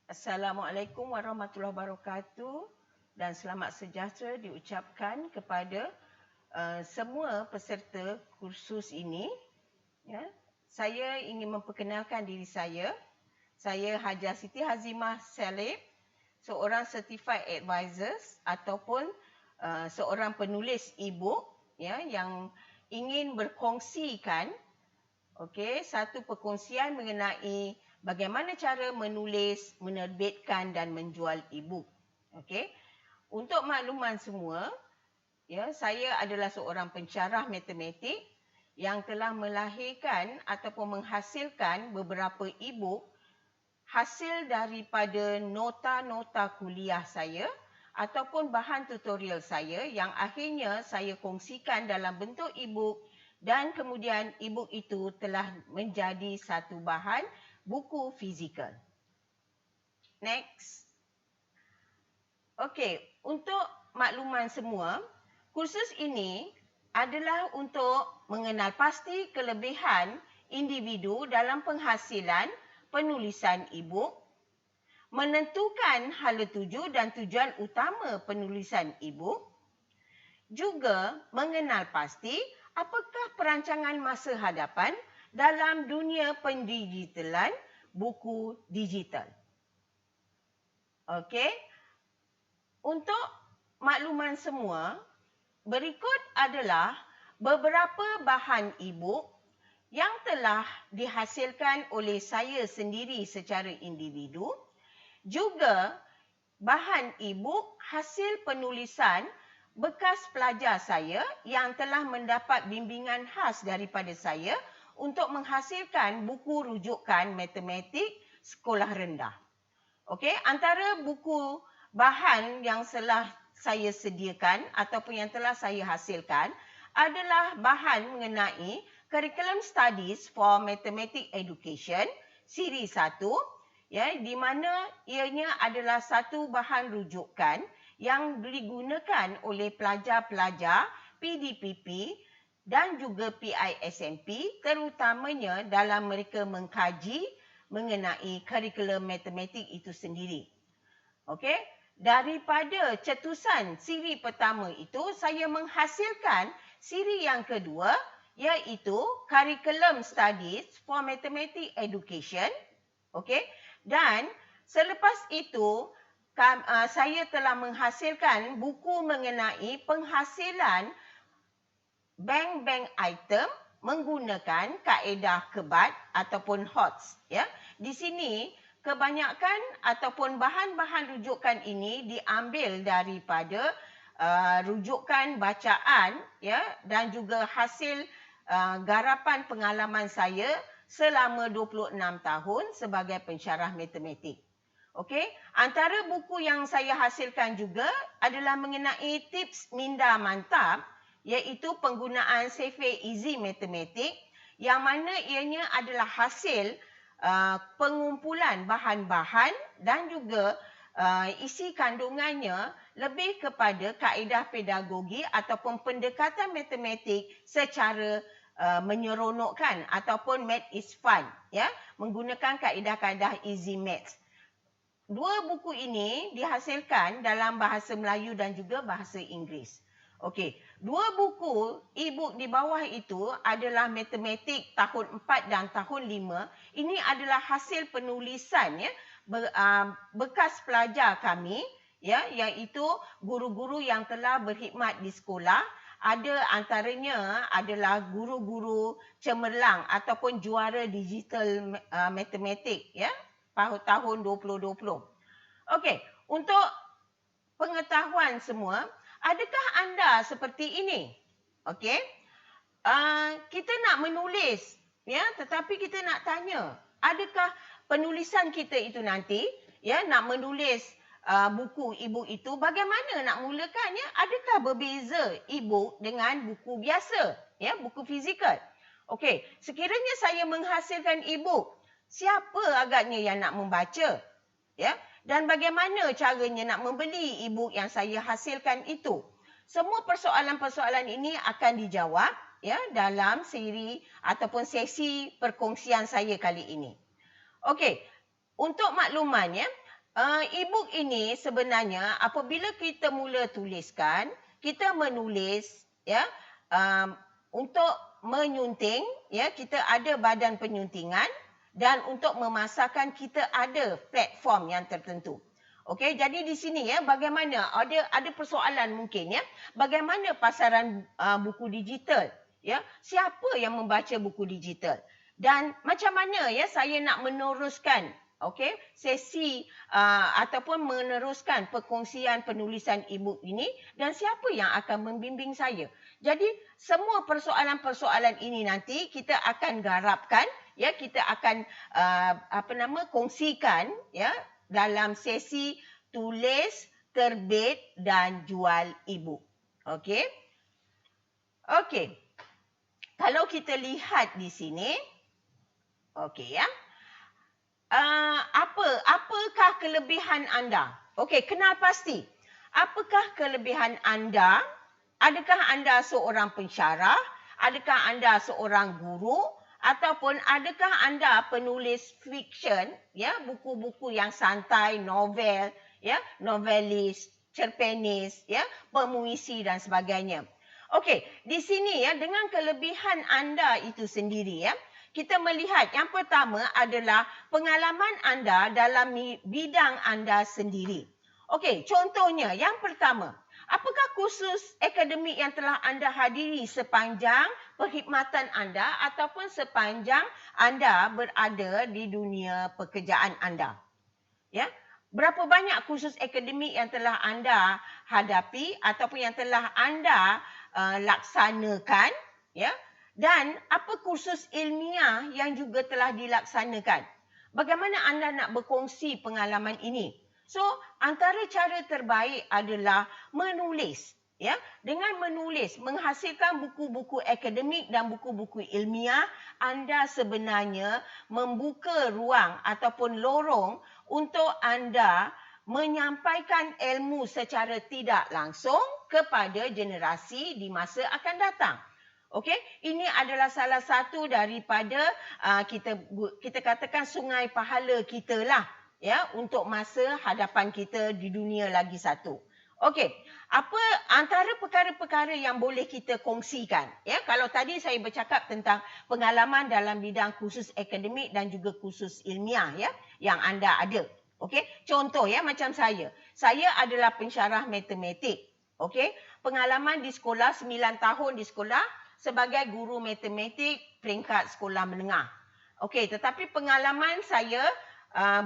Assalamualaikum warahmatullahi wabarakatuh dan selamat sejahtera diucapkan kepada semua peserta kursus ini. Ya. Saya ingin memperkenalkan diri saya. Saya Hajah Siti Hazimah Salib, seorang Certified Advisors ataupun seorang penulis e-book ya, yang ingin berkongsikan satu perkongsian mengenai bagaimana cara menulis, menerbitkan dan menjual e-book. Untuk makluman semua, ya, saya adalah seorang pensyarah matematik yang telah melahirkan ataupun menghasilkan beberapa e-book hasil daripada nota-nota kuliah saya ataupun bahan tutorial saya yang akhirnya saya kongsikan dalam bentuk e-book dan kemudian e-book itu telah menjadi satu bahan buku fizikal. Next. Okey, untuk makluman semua, kursus ini adalah untuk mengenal pasti kelebihan individu dalam penghasilan penulisan e-book, menentukan hala tuju dan tujuan utama penulisan e-book, juga mengenal pasti apakah perancangan masa hadapan dalam dunia pendigitalan buku digital. Okey. Untuk makluman semua, berikut adalah beberapa bahan e-book yang telah dihasilkan oleh saya sendiri secara individu, juga bahan e-book hasil penulisan bekas pelajar saya yang telah mendapat bimbingan khas daripada saya untuk menghasilkan buku rujukan matematik sekolah rendah. Okey, antara buku bahan yang telah saya sediakan ataupun yang telah saya hasilkan adalah bahan mengenai Curriculum Studies for Mathematics Education siri 1, ya, di mana ianya adalah satu bahan rujukan yang digunakan oleh pelajar-pelajar PDPP dan juga PISMP, terutamanya dalam mereka mengkaji mengenai kurikulum matematik itu sendiri. Okey, daripada cetusan siri pertama itu, saya menghasilkan siri yang kedua, iaitu Curriculum Studies for Mathematics Education. Okey, dan selepas itu saya telah menghasilkan buku mengenai penghasilan bank-bank item menggunakan kaedah kebat ataupun HOTS. Ya. Di sini kebanyakan ataupun bahan-bahan rujukan ini diambil daripada rujukan bacaan, ya, dan juga hasil garapan pengalaman saya selama 26 tahun sebagai pensyarah matematik. Okey, antara buku yang saya hasilkan juga adalah mengenai tips minda mantap, iaitu penggunaan CV Easy Matematik, yang mana ianya adalah hasil pengumpulan bahan-bahan dan juga isi kandungannya lebih kepada kaedah pedagogi ataupun pendekatan matematik secara menyeronokkan ataupun math is fun, ya, menggunakan kaedah-kaedah easy maths. Dua buku ini dihasilkan dalam bahasa Melayu dan juga bahasa Inggeris. Okey, dua buku e-book di bawah itu adalah matematik tahun 4 dan tahun 5. Ini adalah hasil penulisan, ya, bekas pelajar kami, ya, iaitu guru-guru yang telah berkhidmat di sekolah. Ada antaranya adalah guru-guru cemerlang ataupun juara digital matematik, ya, tahun 2020. Okey, untuk pengetahuan semua, adakah anda seperti ini? Okey, kita nak menulis, ya, tetapi kita nak tanya, adakah penulisan kita itu nanti, ya, nak menulis buku e-book itu, bagaimana nak mulakannya? Adakah berbeza e-book dengan buku biasa, ya, buku fizikal? Okey, sekiranya saya menghasilkan e-book, siapa agaknya yang nak membaca? Ya, dan bagaimana caranya nak membeli e-book yang saya hasilkan itu? Semua persoalan-persoalan ini akan dijawab, ya, dalam siri ataupun sesi perkongsian saya kali ini. Okey, untuk maklumannya, E-book ini sebenarnya apabila kita mula tuliskan, kita menulis ya untuk menyunting ya, kita ada badan penyuntingan, dan untuk memasarkan kita ada platform yang tertentu. Okey, jadi di sini ya, bagaimana ada persoalan mungkin ya, bagaimana pasaran buku digital ya, siapa yang membaca buku digital, dan macam mana ya saya nak meneruskan okey sesi ataupun meneruskan perkongsian penulisan e-book ini, dan siapa yang akan membimbing saya. Jadi semua persoalan-persoalan ini nanti kita akan garapkan ya, kita akan kongsikan ya dalam sesi tulis, terbit dan jual e-book. Okey. Okey. Kalau kita lihat di sini, okey ya. Apakah kelebihan anda? Okey, kenal pasti. Apakah kelebihan anda? Adakah anda seorang pensyarah? Adakah anda seorang guru? Ataupun adakah anda penulis fiksyen, ya, buku-buku yang santai, novel, ya, novelis, cerpenis, ya, pemuisi dan sebagainya. Okey, di sini ya, dengan kelebihan anda itu sendiri ya, kita melihat yang pertama adalah pengalaman anda dalam bidang anda sendiri. Okey, contohnya yang pertama, apakah kursus akademik yang telah anda hadiri sepanjang perkhidmatan anda ataupun sepanjang anda berada di dunia pekerjaan anda? Ya, berapa banyak kursus akademik yang telah anda hadapi ataupun yang telah anda laksanakan, ya? Dan apa kursus ilmiah yang juga telah dilaksanakan? Bagaimana anda nak berkongsi pengalaman ini? So, antara cara terbaik adalah menulis. Ya, dengan menulis, menghasilkan buku-buku akademik dan buku-buku ilmiah, anda sebenarnya membuka ruang ataupun lorong untuk anda menyampaikan ilmu secara tidak langsung kepada generasi di masa akan datang. Okey, ini adalah salah satu daripada kita katakan sungai pahala kita lah ya, untuk masa hadapan kita di dunia lagi satu. Okey, apa antara perkara-perkara yang boleh kita kongsikan ya, kalau tadi saya bercakap tentang pengalaman dalam bidang kursus akademik dan juga kursus ilmiah ya yang anda ada. Okey, contoh ya, macam saya adalah pensyarah matematik. Okey, pengalaman di sekolah 9 tahun di sekolah sebagai guru matematik peringkat sekolah menengah. Okey, tetapi pengalaman saya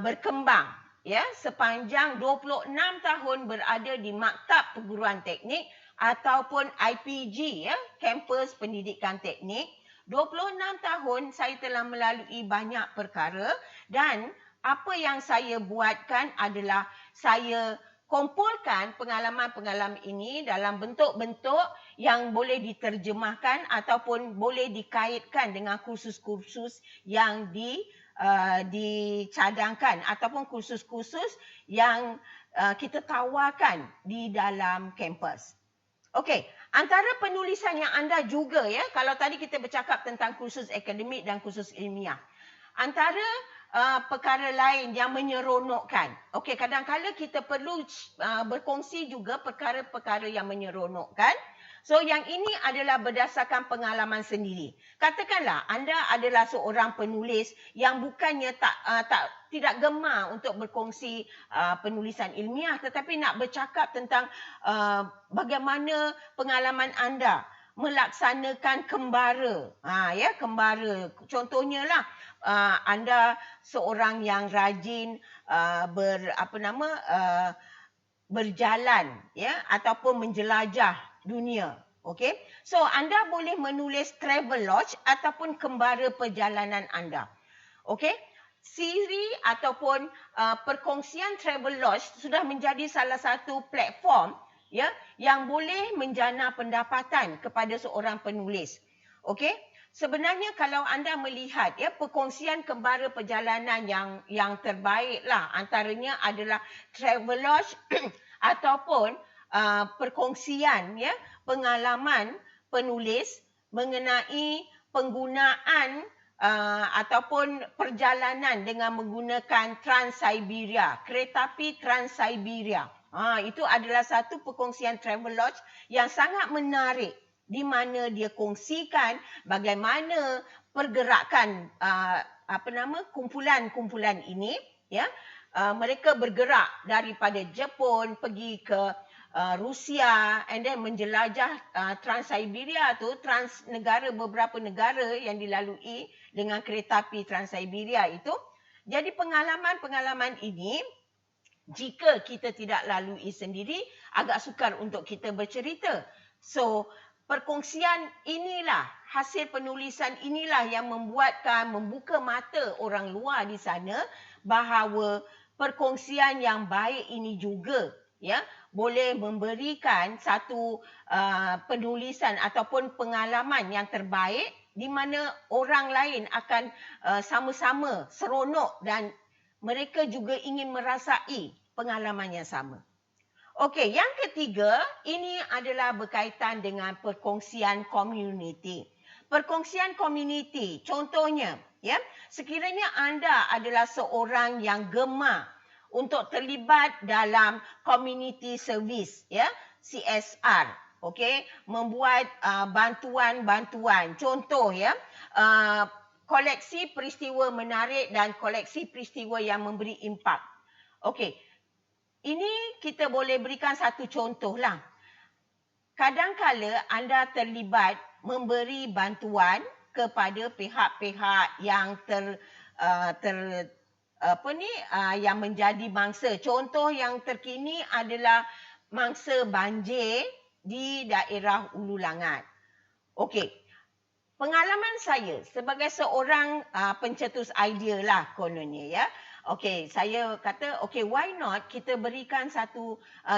berkembang ya sepanjang 26 tahun berada di Maktab Perguruan Teknik ataupun IPG ya, Kampus Pendidikan Teknik. 26 tahun saya telah melalui banyak perkara, dan apa yang saya buatkan adalah saya kumpulkan pengalaman-pengalaman ini dalam bentuk-bentuk yang boleh diterjemahkan ataupun boleh dikaitkan dengan kursus-kursus yang dicadangkan ataupun kursus-kursus yang kita tawarkan di dalam kampus. Okey, antara penulisan yang anda juga ya, kalau tadi kita bercakap tentang kursus akademik dan kursus ilmiah, antara perkara lain yang menyeronokkan. Okey, kadang-kadang kita perlu berkongsi juga perkara-perkara yang menyeronokkan. So, yang ini adalah berdasarkan pengalaman sendiri. Katakanlah anda adalah seorang penulis yang bukannya tidak gemar untuk berkongsi penulisan ilmiah, tetapi nak bercakap tentang bagaimana pengalaman anda melaksanakan kembara. Ya, kembara. Contohnya lah, anda seorang yang rajin berjalan ya ataupun menjelajah dunia. Okey. So anda boleh menulis travel lodge ataupun kembara perjalanan anda. Okey. Siri ataupun perkongsian travel lodge sudah menjadi salah satu platform ya yang boleh menjana pendapatan kepada seorang penulis. Okey. Sebenarnya kalau anda melihat ya, perkongsian kembara perjalanan yang terbaiklah antaranya adalah Travelodge ataupun perkongsian ya pengalaman penulis mengenai penggunaan ataupun perjalanan dengan menggunakan Trans-Siberia, kereta api Trans-Siberia. Itu adalah satu perkongsian Travelodge yang sangat menarik, di mana dia kongsikan bagaimana pergerakan kumpulan-kumpulan ini, ya. Mereka bergerak daripada Jepun pergi ke Rusia, and then menjelajah Trans-Siberia tu, beberapa negara yang dilalui dengan kereta api Trans-Siberia itu. Jadi pengalaman-pengalaman ini, jika kita tidak lalui sendiri, agak sukar untuk kita bercerita. So, perkongsian inilah, hasil penulisan inilah yang membuka mata orang luar di sana bahawa perkongsian yang baik ini juga, ya, boleh memberikan satu penulisan ataupun pengalaman yang terbaik, di mana orang lain akan sama-sama seronok dan mereka juga ingin merasai pengalaman yang sama. Okey, yang ketiga, ini adalah berkaitan dengan perkongsian komuniti. Perkongsian komuniti, contohnya, ya, sekiranya anda adalah seorang yang gemar untuk terlibat dalam community service, ya, CSR, okey, membuat bantuan-bantuan. Contoh, ya, koleksi peristiwa menarik dan koleksi peristiwa yang memberi impak. Okey, ini kita boleh berikan satu contoh lah. Kadang-kala anda terlibat memberi bantuan kepada pihak-pihak yang yang menjadi mangsa. Contoh yang terkini adalah mangsa banjir di daerah Ulu Langat. Okey, pengalaman saya sebagai seorang pencetus idea lah kononnya, ya. Okey, saya kata, okey, why not kita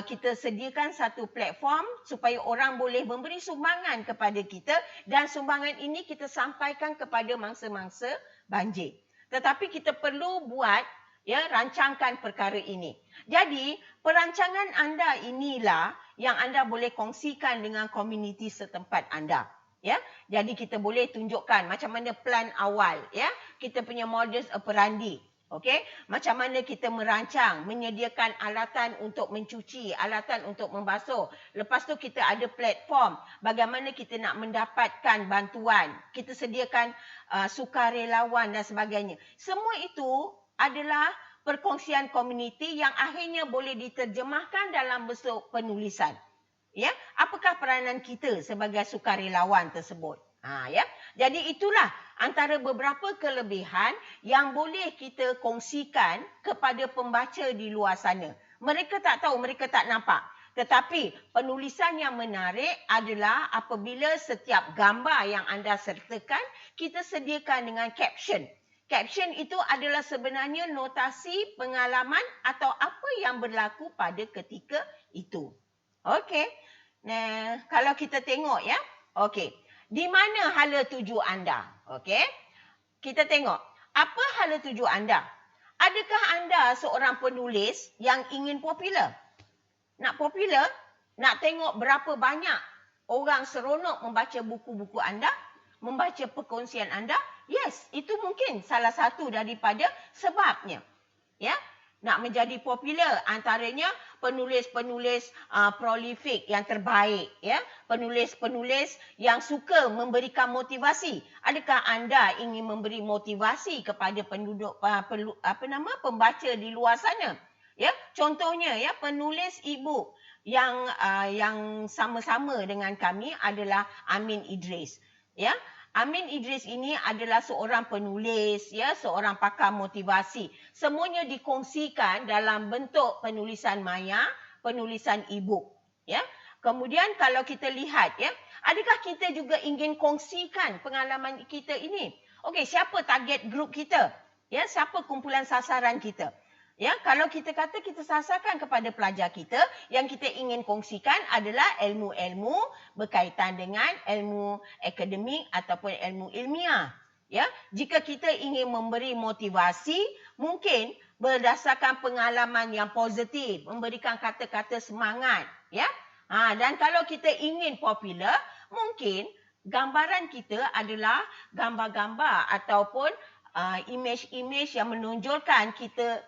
kita sediakan satu platform supaya orang boleh memberi sumbangan kepada kita, dan sumbangan ini kita sampaikan kepada mangsa-mangsa banjir. Tetapi kita perlu buat, ya, rancangkan perkara ini. Jadi, perancangan anda inilah yang anda boleh kongsikan dengan komuniti setempat anda. Ya, jadi kita boleh tunjukkan macam mana plan awal, ya, kita punya modus operandi. Okey, macam mana kita merancang, menyediakan alatan untuk mencuci, alatan untuk membasuh. Lepas tu kita ada platform bagaimana kita nak mendapatkan bantuan. Kita sediakan sukarelawan dan sebagainya. Semua itu adalah perkongsian komuniti yang akhirnya boleh diterjemahkan dalam bentuk penulisan. Ya, apakah peranan kita sebagai sukarelawan tersebut? Ya. Jadi itulah antara beberapa kelebihan yang boleh kita kongsikan kepada pembaca di luar sana. Mereka tak tahu, mereka tak nampak. Tetapi penulisan yang menarik adalah apabila setiap gambar yang anda sertakan, kita sediakan dengan caption. Caption itu adalah sebenarnya notasi pengalaman atau apa yang berlaku pada ketika itu. Okey. Nah, kalau kita tengok, ya. Okey. Di mana hala tuju anda? Okey. Kita tengok. Apa hala tuju anda? Adakah anda seorang penulis yang ingin popular? Nak popular? Nak tengok berapa banyak orang seronok membaca buku-buku anda? Membaca perkongsian anda? Yes, itu mungkin salah satu daripada sebabnya. Ya. Nak menjadi popular, antaranya penulis-penulis prolific yang terbaik, ya, penulis-penulis yang suka memberikan motivasi. Adakah anda ingin memberi motivasi kepada penduduk pembaca di luar sana? Ya, contohnya, ya, penulis e-book yang sama-sama dengan kami adalah Amin Idris, ya. Amin Idris ini adalah seorang penulis, ya, seorang pakar motivasi. Semuanya dikongsikan dalam bentuk penulisan maya, penulisan e-book, ya. Kemudian kalau kita lihat, ya, adakah kita juga ingin kongsikan pengalaman kita ini? Okey, siapa target group kita? Ya, siapa kumpulan sasaran kita? Ya, kalau kita kata kita sasarkan kepada pelajar kita, yang kita ingin kongsikan adalah ilmu-ilmu berkaitan dengan ilmu akademik ataupun ilmu ilmiah. Ya, jika kita ingin memberi motivasi, mungkin berdasarkan pengalaman yang positif, memberikan kata-kata semangat, ya. Dan kalau kita ingin popular, mungkin gambaran kita adalah gambar-gambar ataupun imej-imej yang menonjolkan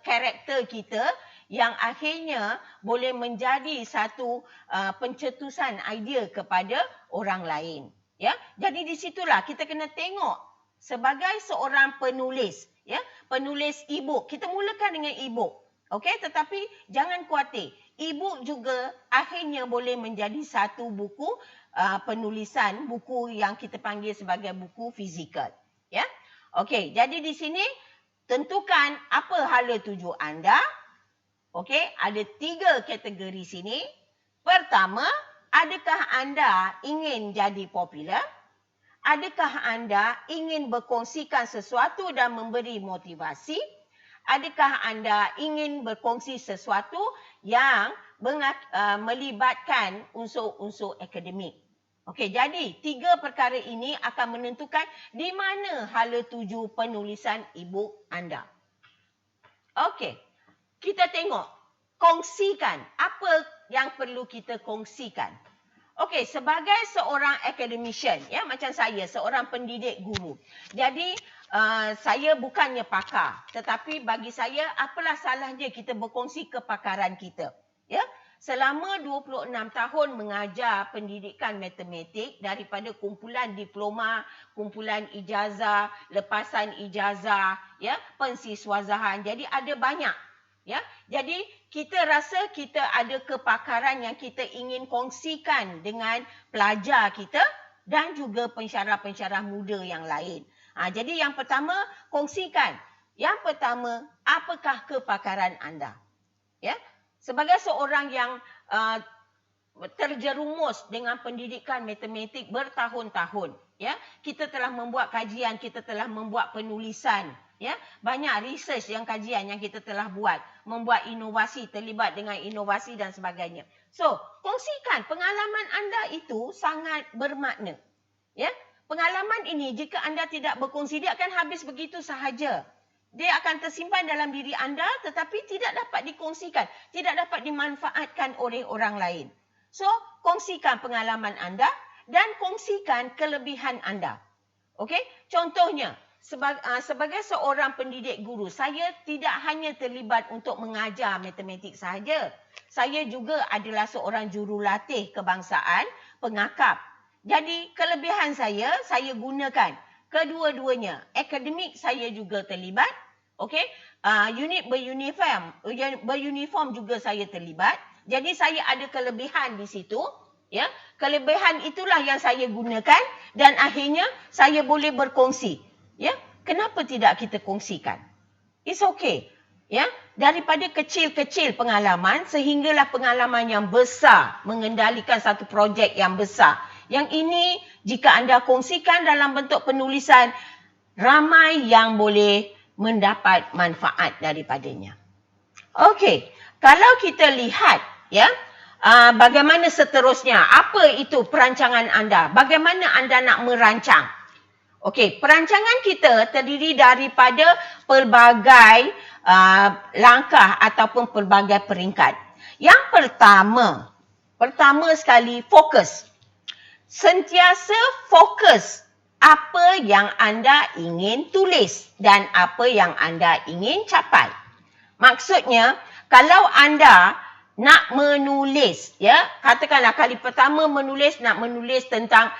karakter kita yang akhirnya boleh menjadi satu pencetusan idea kepada orang lain. Ya, jadi di situlah kita kena tengok sebagai seorang penulis, ya, penulis e-book. Kita mulakan dengan e-book. Okey, tetapi jangan khawatir. E-book juga akhirnya boleh menjadi satu buku penulisan, buku yang kita panggil sebagai buku fizikal. Ya. Okey, jadi di sini tentukan apa hala tuju anda. Okey, ada 3 kategori sini. Pertama, adakah anda ingin jadi popular? Adakah anda ingin berkongsikan sesuatu dan memberi motivasi? Adakah anda ingin berkongsi sesuatu yang melibatkan unsur-unsur akademik? Okey, jadi 3 perkara ini akan menentukan di mana hala tuju penulisan e-book anda. Okey, kita tengok, kongsikan. Apa yang perlu kita kongsikan? Okey, sebagai seorang academician, ya, macam saya, seorang pendidik guru. Jadi, saya bukannya pakar, tetapi bagi saya, apalah salahnya kita berkongsi kepakaran kita. Ya, selama 26 tahun mengajar pendidikan matematik daripada kumpulan diploma, kumpulan ijazah, lepasan ijazah, ya, pensiswazahan. Jadi ada banyak. Ya, jadi kita rasa kita ada kepakaran yang kita ingin kongsikan dengan pelajar kita dan juga pensyarah-pensyarah muda yang lain. Jadi yang pertama, kongsikan. Yang pertama, apakah kepakaran anda? Ya, sebagai seorang yang terjerumus dengan pendidikan matematik bertahun-tahun, ya, kita telah membuat kajian, kita telah membuat penulisan, ya, banyak research yang kajian yang kita telah buat, membuat inovasi, terlibat dengan inovasi dan sebagainya. So, kongsikan pengalaman anda itu sangat bermakna. Ya, pengalaman ini jika anda tidak berkongsi, dia akan habis begitu sahaja. Dia akan tersimpan dalam diri anda tetapi tidak dapat dikongsikan, tidak dapat dimanfaatkan oleh orang lain. So, kongsikan pengalaman anda dan kongsikan kelebihan anda. Okey, contohnya, sebagai seorang pendidik guru, saya tidak hanya terlibat untuk mengajar matematik sahaja. Saya juga adalah seorang jurulatih kebangsaan, pengakap. Jadi kelebihan saya gunakan kedua-duanya. Akademik saya juga terlibat. Okey, unit beruniform juga saya terlibat. Jadi saya ada kelebihan di situ. Ya, kelebihan itulah yang saya gunakan dan akhirnya saya boleh berkongsi. Ya, kenapa tidak kita kongsikan? It's okay. Ya, daripada kecil-kecil pengalaman sehinggalah pengalaman yang besar mengendalikan satu projek yang besar. Yang ini jika anda kongsikan dalam bentuk penulisan, ramai yang boleh mendapat manfaat daripadanya. Okey, kalau kita lihat, ya, bagaimana seterusnya? Apa itu perancangan anda? Bagaimana anda nak merancang? Okey, perancangan kita terdiri daripada pelbagai langkah ataupun pelbagai peringkat. Yang pertama sekali, fokus. Sentiasa fokus apa yang anda ingin tulis dan apa yang anda ingin capai. Maksudnya, kalau anda nak menulis, ya, katakanlah kali pertama nak menulis tentang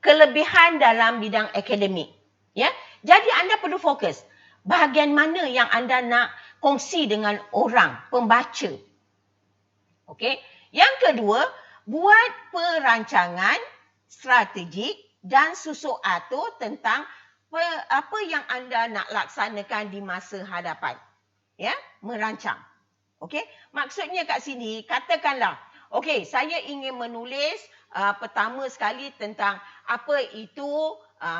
kelebihan dalam bidang akademik, ya. Jadi anda perlu fokus bahagian mana yang anda nak kongsi dengan orang pembaca. Okey. Yang kedua, buat perancangan strategik dan susuk atur tentang apa yang anda nak laksanakan di masa hadapan. Ya, merancang. Okey, maksudnya kat sini, katakanlah, okey, saya ingin menulis pertama sekali tentang apa itu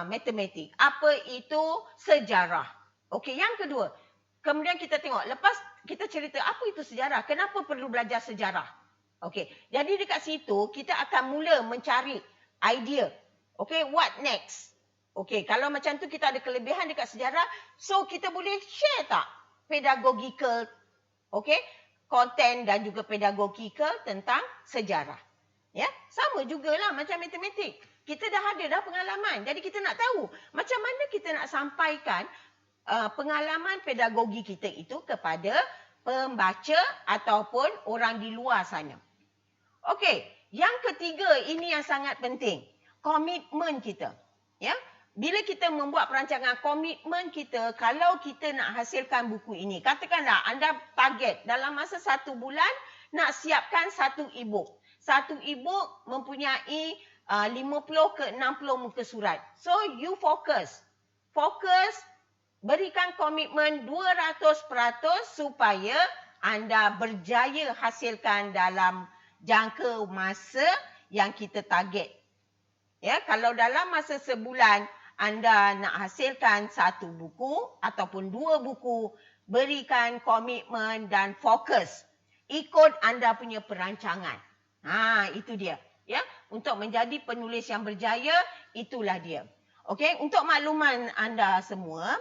matematik, apa itu sejarah. Okey, yang kedua, kemudian kita tengok, lepas kita cerita apa itu sejarah, kenapa perlu belajar sejarah. Okey, jadi dekat situ kita akan mula mencari idea. Okey, what next? Okey, kalau macam tu kita ada kelebihan dekat sejarah, so kita boleh share tak pedagogical, okey, konten dan juga pedagogical tentang sejarah. Ya, sama jugalah macam matematik. Kita dah ada dah pengalaman. Jadi kita nak tahu macam mana kita nak sampaikan pengalaman pedagogi kita itu kepada pembaca ataupun orang di luar sana. Okey, yang ketiga ini yang sangat penting. Komitmen kita. Ya. Bila kita membuat perancangan, komitmen kita kalau kita nak hasilkan buku ini. Katakanlah anda target dalam masa 1 bulan nak siapkan satu e-book. Satu e-book mempunyai 50 ke 60 muka surat. So you fokus. Berikan komitmen 200% supaya anda berjaya hasilkan dalam jangka masa yang kita target. Ya, kalau dalam masa sebulan anda nak hasilkan 1 buku ataupun 2 buku, berikan komitmen dan fokus. Ikut anda punya perancangan. Itu dia. Ya, untuk menjadi penulis yang berjaya, itulah dia. Okey, untuk makluman anda semua,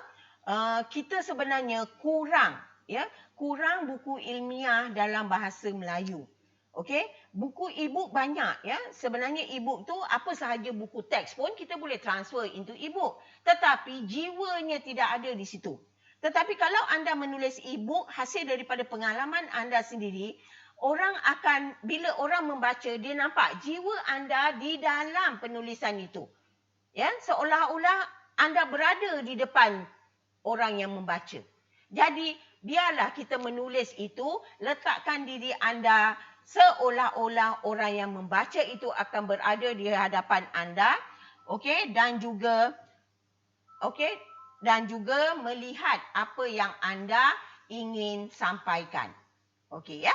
kita sebenarnya kurang buku ilmiah dalam bahasa Melayu. Okey, buku e-book banyak ya. Sebenarnya e-book tu apa sahaja buku teks pun kita boleh transfer into e-book. Tetapi jiwanya tidak ada di situ. Tetapi kalau anda menulis e-book hasil daripada pengalaman anda sendiri, bila orang membaca, dia nampak jiwa anda di dalam penulisan itu. Ya, seolah-olah anda berada di depan orang yang membaca. Jadi, biarlah kita menulis itu, letakkan diri anda seolah-olah orang yang membaca itu akan berada di hadapan anda, okey, dan juga melihat apa yang anda ingin sampaikan. Okey ya.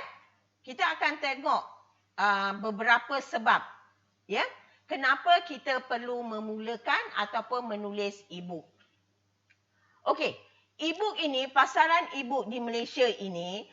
Kita akan tengok beberapa sebab ya, kenapa kita perlu memulakan ataupun menulis e-book. Okey, e-book ini, pasaran e-book di Malaysia ini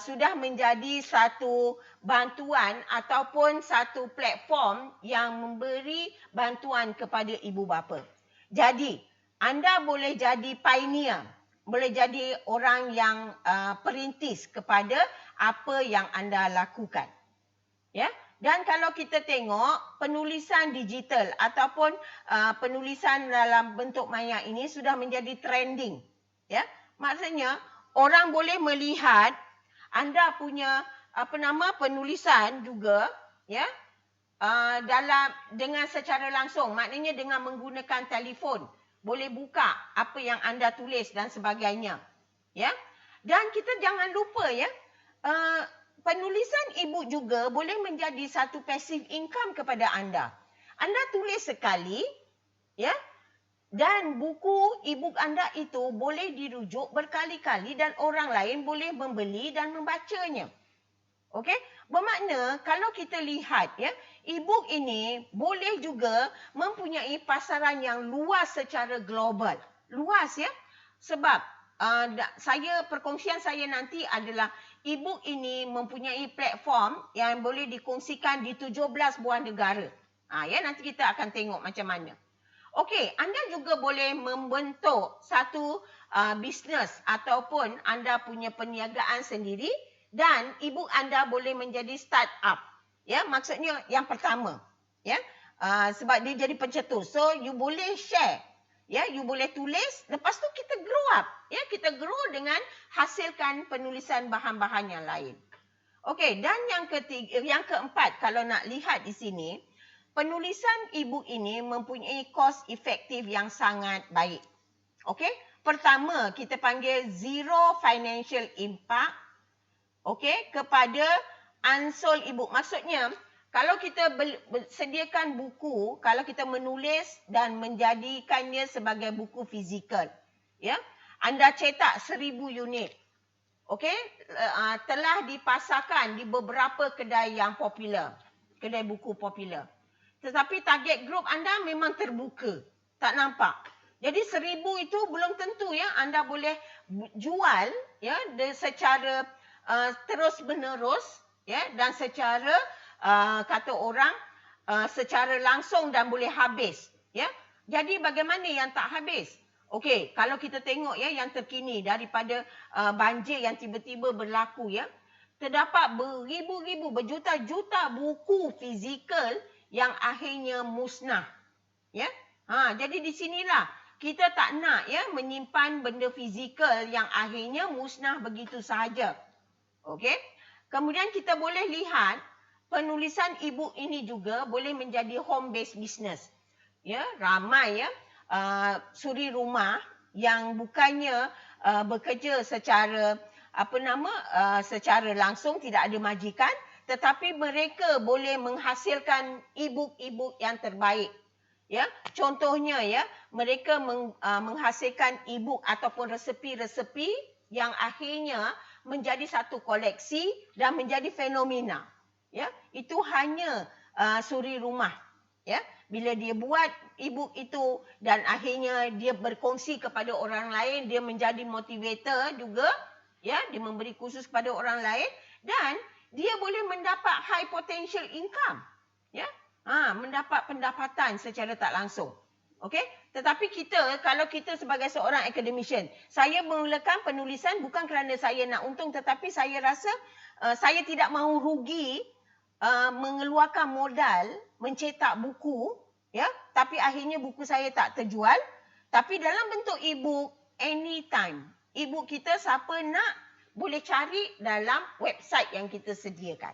sudah menjadi satu bantuan ataupun satu platform yang memberi bantuan kepada ibu bapa. Jadi, anda boleh jadi pioneer, boleh jadi orang yang perintis kepada apa yang anda lakukan. Ya. Dan kalau kita tengok penulisan digital ataupun penulisan dalam bentuk maya ini sudah menjadi trending. Ya. Maksudnya orang boleh melihat anda punya penulisan juga ya dengan secara langsung, maknanya dengan menggunakan telefon boleh buka apa yang anda tulis dan sebagainya ya. Dan kita jangan lupa ya, penulisan e-book juga boleh menjadi satu passive income kepada anda. Anda tulis sekali ya, dan buku e-book anda itu boleh dirujuk berkali-kali dan orang lain boleh membeli dan membacanya. Okey? Bermakna kalau kita lihat ya, e-book ini boleh juga mempunyai pasaran yang luas secara global. Luas ya. Sebab perkongsian saya nanti adalah e-book ini mempunyai platform yang boleh dikongsikan di 17 buah negara. Ya, nanti kita akan tengok macam mana. Okey, anda juga boleh membentuk satu bisnes ataupun anda punya perniagaan sendiri dan e-book anda boleh menjadi startup. Ya, maksudnya yang pertama, ya. Sebab dia jadi pencetus. So you boleh share. Ya, you boleh tulis, lepas tu kita grow up. Ya, kita grow dengan hasilkan penulisan bahan-bahan yang lain. Okey, dan yang keempat kalau nak lihat di sini, penulisan e-book ini mempunyai cost efektif yang sangat baik. Okey, pertama kita panggil zero financial impact. Okey, kepada unsold e-book. Maksudnya, kalau kita sediakan buku, kalau kita menulis dan menjadikannya sebagai buku fizikal, ya, anda cetak 1000 unit. Okey, telah dipasarkan di beberapa kedai yang popular, kedai buku popular. Tetapi target group anda memang terbuka, tak nampak. Jadi 1000 itu belum tentu ya anda boleh jual ya secara terus menerus ya, dan secara kata orang secara langsung dan boleh habis ya. Jadi bagaimana yang tak habis? Okey, kalau kita tengok ya yang terkini daripada banjir yang tiba-tiba berlaku ya, terdapat beribu-ribu, berjuta-juta buku fizikal yang akhirnya musnah. Ya. Jadi di sinilah kita tak nak ya menyimpan benda fizikal yang akhirnya musnah begitu sahaja. Okey. Kemudian kita boleh lihat penulisan e-book ini juga boleh menjadi home based business. Ya, ramai ya suri rumah yang bukannya bekerja secara secara langsung, tidak ada majikan, tetapi mereka boleh menghasilkan e-book yang terbaik. Ya, contohnya ya, mereka menghasilkan e-book ataupun resepi-resepi yang akhirnya menjadi satu koleksi dan menjadi fenomena. Ya, itu hanya suri rumah. Ya, bila dia buat e-book itu dan akhirnya dia berkongsi kepada orang lain, dia menjadi motivator juga. Ya, dia memberi kursus kepada orang lain dan dia boleh mendapat high potential income. Ya, mendapat pendapatan secara tak langsung. Okey, tetapi kalau kita sebagai seorang academician, saya memulakan penulisan bukan kerana saya nak untung, tetapi saya rasa saya tidak mahu rugi mengeluarkan modal mencetak buku, ya, tapi akhirnya buku saya tak terjual. Tapi dalam bentuk e-book, anytime. E-book kita siapa nak boleh cari dalam website yang kita sediakan.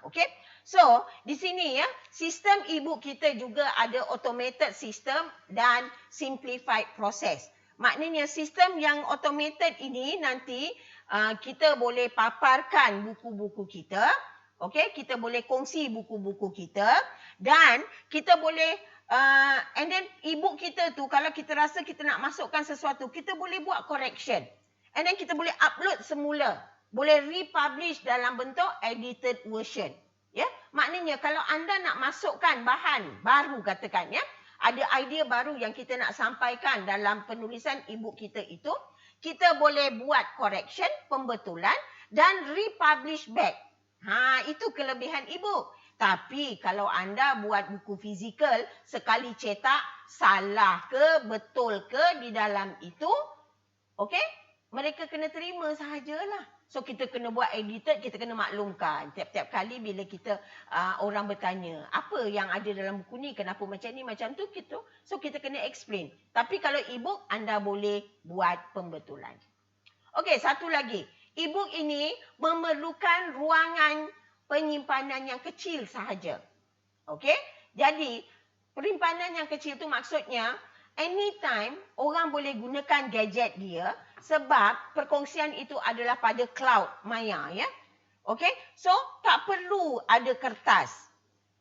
Okey. So, di sini ya, sistem e-book kita juga ada automated system dan simplified process. Maknanya sistem yang automated ini nanti kita boleh paparkan buku-buku kita. Okey, kita boleh kongsi buku-buku kita dan kita boleh and then e-book kita tu kalau kita rasa kita nak masukkan sesuatu, kita boleh buat correction. And then kita boleh upload semula. Boleh republish dalam bentuk edited version. Ya, maknanya kalau anda nak masukkan bahan baru katakan ya, ada idea baru yang kita nak sampaikan dalam penulisan e-book kita itu, kita boleh buat correction, pembetulan dan republish back. Itu kelebihan e-book. Tapi kalau anda buat buku fizikal, sekali cetak, salah ke, betul ke di dalam itu, okey, mereka kena terima sahajalah. So kita kena buat edited, kita kena maklumkan. Tiap-tiap kali bila kita orang bertanya, apa yang ada dalam buku ni, kenapa macam ni, macam tu, gitu. So kita kena explain. Tapi kalau e-book, anda boleh buat pembetulan. Okey, satu lagi. E-book ini memerlukan ruangan penyimpanan yang kecil sahaja. Okey, jadi penyimpanan yang kecil tu maksudnya anytime orang boleh gunakan gadget dia sebab perkongsian itu adalah pada cloud maya ya. Okey, so tak perlu ada kertas.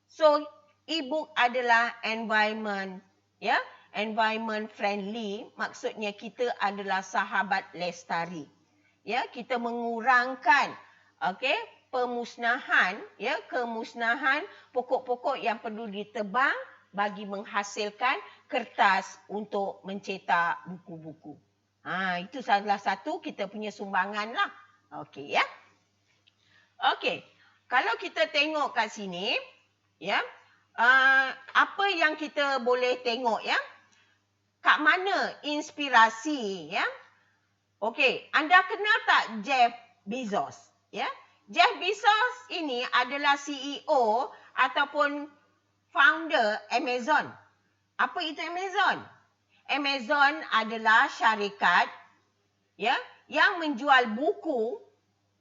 So e-book adalah environment ya, environment friendly, maksudnya kita adalah sahabat lestari. Ya, kita mengurangkan pemusnahan ya, kemusnahan pokok-pokok yang perlu ditebang bagi menghasilkan kertas untuk mencetak buku-buku. Itu salah satu kita punya sumbangan lah. Okey ya. Okey. Kalau kita tengok kat sini, ya, apa yang kita boleh tengok ya? Kat mana inspirasi ya? Okey, anda kenal tak Jeff Bezos? Ya, Jeff Bezos ini adalah CEO ataupun founder Amazon. Apa itu Amazon? Amazon adalah syarikat ya yang menjual buku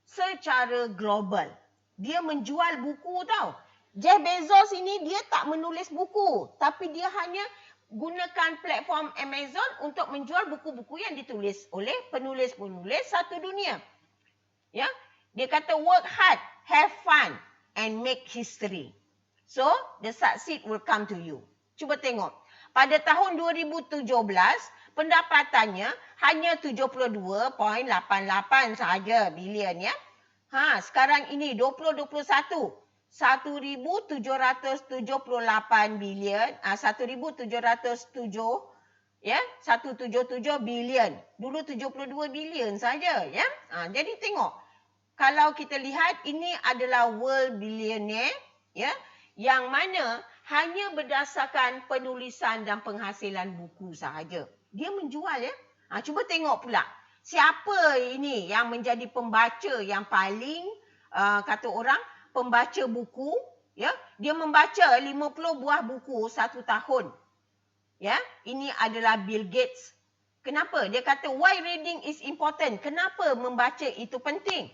secara global. Dia menjual buku tau. Jeff Bezos ini dia tak menulis buku, tapi dia hanya gunakan platform Amazon untuk menjual buku-buku yang ditulis oleh penulis-penulis satu dunia. Ya, dia kata work hard, have fun and make history. So, the succeed will come to you. Cuba tengok. Pada tahun 2017, pendapatannya hanya 72.88 sahaja bilion ya. Sekarang ini 2021 1,778 bilion, 1,707 ya, 177 bilion. Dulu 72 bilion saja ya. Jadi tengok. Kalau kita lihat ini adalah world billionaire ya, yang mana hanya berdasarkan penulisan dan penghasilan buku sahaja. Dia menjual ya. Cuba tengok pula. Siapa ini yang menjadi pembaca yang paling kata orang pembaca buku ya dia membaca 50 buah buku satu tahun. Ya, ini adalah Bill Gates. Kenapa? Dia kata why reading is important. Kenapa membaca itu penting?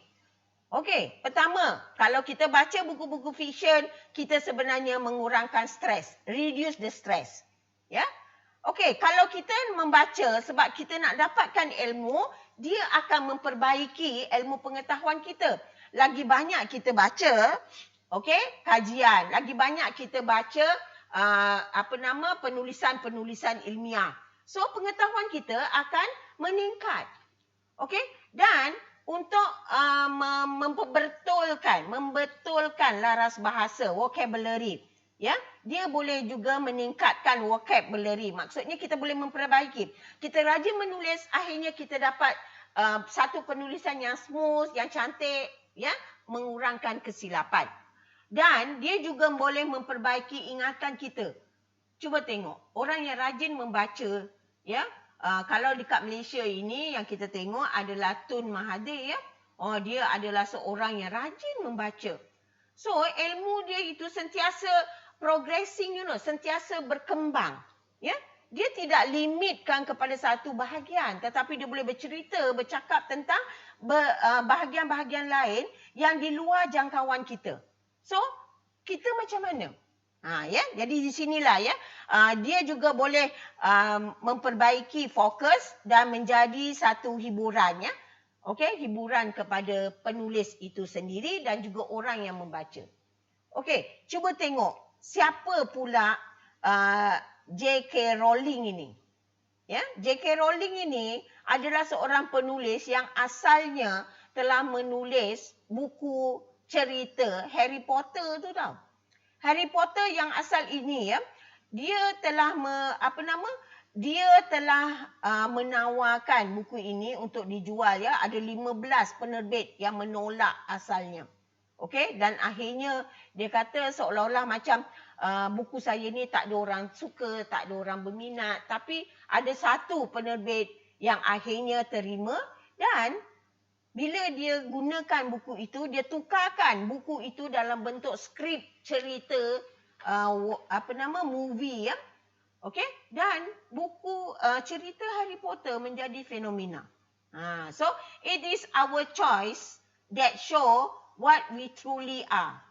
Okey, pertama, kalau kita baca buku-buku fiksyen, kita sebenarnya mengurangkan stres, reduce the stress. Ya. Okey, kalau kita membaca sebab kita nak dapatkan ilmu, dia akan memperbaiki ilmu pengetahuan kita. Lagi banyak kita baca, okey, kajian, lagi banyak kita baca penulisan-penulisan ilmiah. So pengetahuan kita akan meningkat. Okey? Dan untuk membetulkan laras bahasa, vocabulary, ya, dia boleh juga meningkatkan vocabulary. Maksudnya kita boleh memperbaiki. Kita rajin menulis, akhirnya kita dapat satu penulisan yang smooth, yang cantik, ya, mengurangkan kesilapan. Dan dia juga boleh memperbaiki ingatan kita. Cuba tengok, orang yang rajin membaca, ya, kalau dekat Malaysia ini yang kita tengok adalah Tun Mahathir, ya. Oh, dia adalah seorang yang rajin membaca. So, ilmu dia itu sentiasa progressing, sentiasa berkembang, ya. Dia tidak limitkan kepada satu bahagian, tetapi dia boleh bercerita, bercakap tentang bahagian-bahagian lain yang di luar jangkauan kita. So, kita macam mana? Ya, jadi di sinilah, ya, dia juga boleh memperbaiki fokus dan menjadi satu hiburan, ya. Okey, hiburan kepada penulis itu sendiri dan juga orang yang membaca. Okey, cuba tengok siapa pula J.K. Rowling ini. Ya, J.K. Rowling ini adalah seorang penulis yang asalnya telah menulis buku cerita Harry Potter tu tau. Harry Potter yang asal ini, ya, dia telah menawarkan buku ini untuk dijual, ya. Ada 15 penerbit yang menolak asalnya. Okey, dan akhirnya dia kata seolah-olah macam buku saya ni tak ada orang suka, tak ada orang berminat, tapi ada satu penerbit yang akhirnya terima, dan bila dia gunakan buku itu, dia tukarkan buku itu dalam bentuk skrip cerita movie, ya. Okey, dan buku cerita Harry Potter menjadi fenomena. So it is our choice that show what we truly are,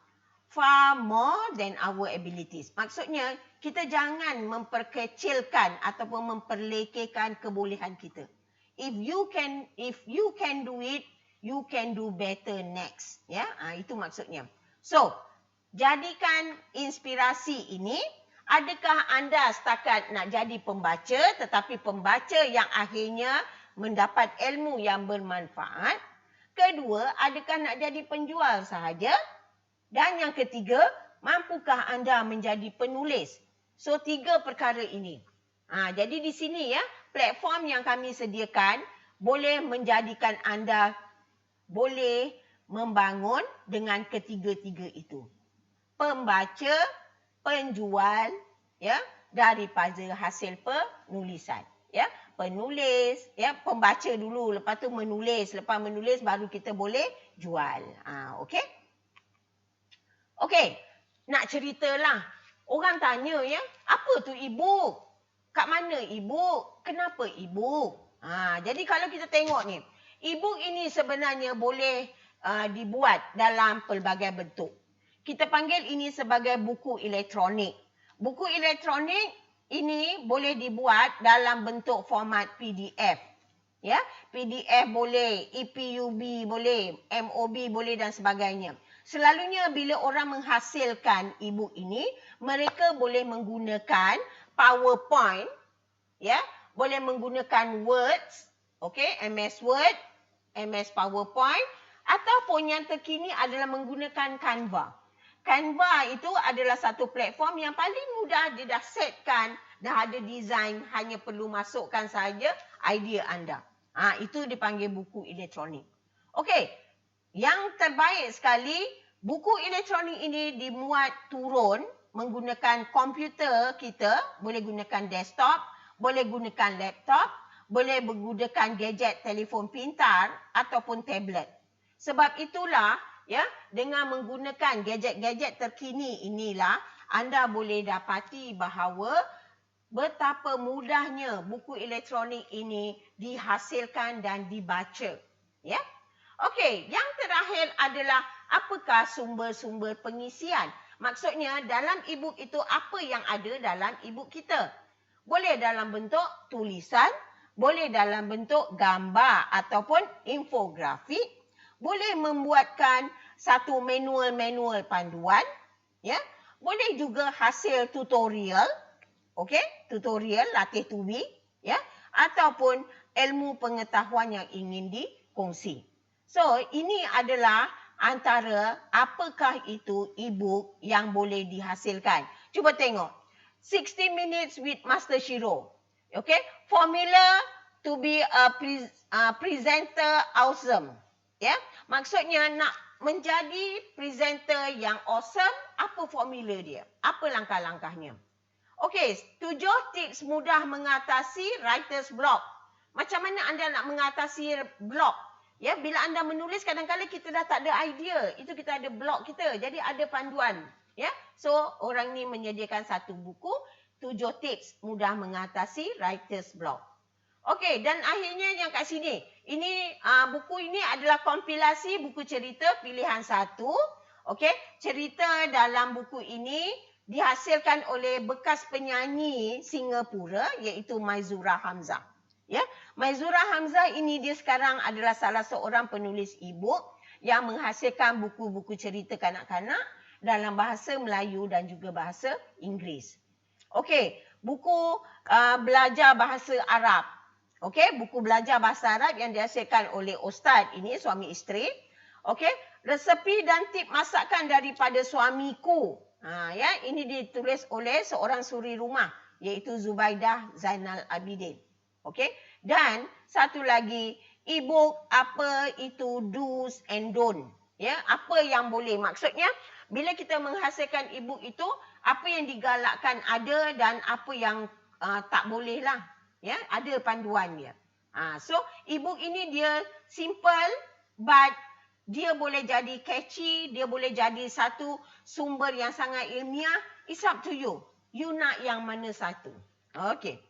far more than our abilities. Maksudnya kita jangan memperkecilkan ataupun memperlekehkan kebolehan kita. If you can do it, you can do better next. Ya, itu maksudnya. So, jadikan inspirasi ini. Adakah anda setakat nak jadi pembaca, tetapi pembaca yang akhirnya mendapat ilmu yang bermanfaat? Kedua, adakah nak jadi penjual sahaja? Dan yang ketiga, mampukah anda menjadi penulis? So, 3 perkara ini. Jadi di sini, ya, platform yang kami sediakan boleh menjadikan anda boleh membangun dengan ketiga-tiga itu. Pembaca, penjual, ya, daripada hasil penulisan, ya. Penulis, ya, pembaca dulu, lepas tu menulis, lepas menulis baru kita boleh jual. Okey? Okey, nak ceritalah. Orang tanya, ya, apa tu e-book? Kat mana e-book? Kenapa e-book? Jadi kalau kita tengok ni, e-book ini sebenarnya boleh dibuat dalam pelbagai bentuk. Kita panggil ini sebagai buku elektronik. Buku elektronik ini boleh dibuat dalam bentuk format PDF. Ya, PDF boleh, EPUB boleh, MOB boleh dan sebagainya. Selalunya bila orang menghasilkan e-book ini, mereka boleh menggunakan PowerPoint, ya, boleh menggunakan Words, okey, MS Word, MS PowerPoint, ataupun yang terkini adalah menggunakan Canva. Canva itu adalah satu platform yang paling mudah, dia dah setkan, dah ada design, hanya perlu masukkan saja idea anda. Itu dipanggil buku elektronik. Okey, yang terbaik sekali, buku elektronik ini dimuat turun menggunakan komputer kita, boleh gunakan desktop, boleh gunakan laptop, boleh menggunakan gadget telefon pintar ataupun tablet. Sebab itulah ya, dengan menggunakan gadget-gadget terkini inilah anda boleh dapati bahawa betapa mudahnya buku elektronik ini dihasilkan dan dibaca. Ya. Okey, yang terakhir adalah apakah sumber-sumber pengisian? Maksudnya dalam e-book itu apa yang ada dalam e-book kita? Boleh dalam bentuk tulisan, boleh dalam bentuk gambar ataupun infografik, boleh membuatkan satu manual-manual panduan, ya. Boleh juga hasil tutorial, okey, tutorial latih tubing, ya, ataupun ilmu pengetahuan yang ingin dikongsi. So, ini adalah antara apakah itu e-book yang boleh dihasilkan. Cuba tengok. 60 minutes with Master Shiro. Okay. Formula to be a presenter awesome. Ya. Maksudnya nak menjadi presenter yang awesome, apa formula dia? Apa langkah-langkahnya? Okey, 7 tips mudah mengatasi writer's block. Macam mana anda nak mengatasi block? Ya, bila anda menulis kadang-kadang kita dah tak ada idea. Itu kita ada block kita. Jadi ada panduan. Ya. So, orang ni menyediakan satu buku, 7 tips mudah mengatasi writer's block. Okey, dan akhirnya yang kat sini. Ini buku ini adalah kompilasi buku cerita pilihan 1. Okey, cerita dalam buku ini dihasilkan oleh bekas penyanyi Singapura iaitu Maizura Hamzah. Ya, Maizura Hamzah ini dia sekarang adalah salah seorang penulis e-book yang menghasilkan buku-buku cerita kanak-kanak dalam bahasa Melayu dan juga bahasa Inggeris. Okey, buku belajar bahasa Arab. Okey, buku belajar bahasa Arab yang dihasilkan oleh Ustaz ini suami isteri. Okey, resepi dan tip masakan daripada suamiku. Ya, ini ditulis oleh seorang suri rumah iaitu Zubaidah Zainal Abidin. Okey, dan satu lagi e-book apa itu do's and don't. Ya, apa yang boleh. Maksudnya bila kita menghasilkan e-book itu apa yang digalakkan ada dan apa yang tak boleh lah. Ya, ada panduan dia. So e-book ini dia simple but dia boleh jadi catchy, dia boleh jadi satu sumber yang sangat ilmiah. It's up to you. You nak yang mana satu. Okey.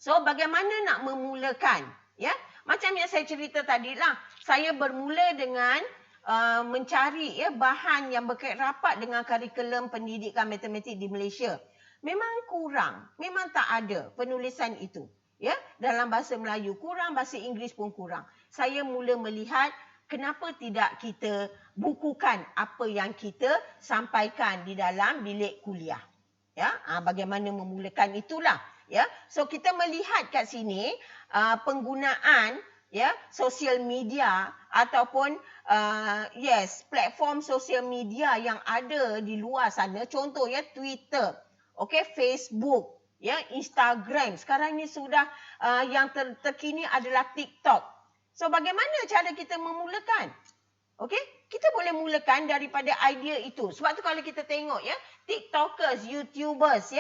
So, bagaimana nak memulakan? Ya, macam yang saya cerita tadi lah. Saya bermula dengan mencari bahan yang berkait rapat dengan kurikulum pendidikan matematik di Malaysia. Memang kurang, memang tak ada penulisan itu. Ya, dalam bahasa Melayu kurang, bahasa Inggeris pun kurang. Saya mula melihat kenapa tidak kita bukukan apa yang kita sampaikan di dalam bilik kuliah. Ya, bagaimana memulakan itulah. Ya, so kita melihat kat sini penggunaan sosial media ataupun platform sosial media yang ada di luar sana. Contoh Twitter, Facebook, Instagram. Sekarang ni sudah yang terkini adalah TikTok. So bagaimana cara kita memulakan? Kita boleh mulakan daripada idea itu. Sebab tu kalau kita tengok TikTokers, YouTubers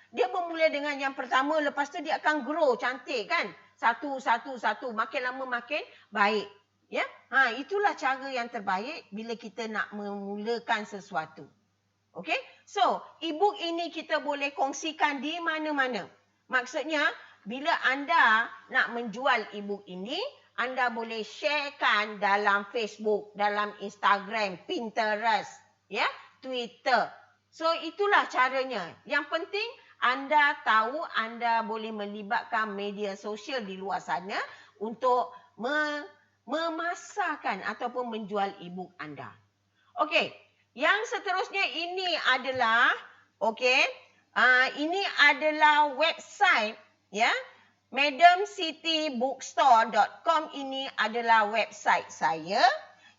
dia bermula dengan yang pertama, lepas tu dia akan grow cantik kan. Satu. Makin lama makin baik. Ya, itulah cara yang terbaik bila kita nak memulakan sesuatu. Okey, so e-book ini kita boleh kongsikan di mana-mana. Maksudnya, bila anda nak menjual e-book ini, anda boleh sharekan dalam Facebook, dalam Instagram, Pinterest, Twitter. So itulah caranya. Yang penting anda tahu anda boleh melibatkan media sosial di luar sana untuk memasarkan ataupun menjual e-book anda. Okey, yang seterusnya ini adalah ini adalah website madamcitybookstore.com. Ini adalah website saya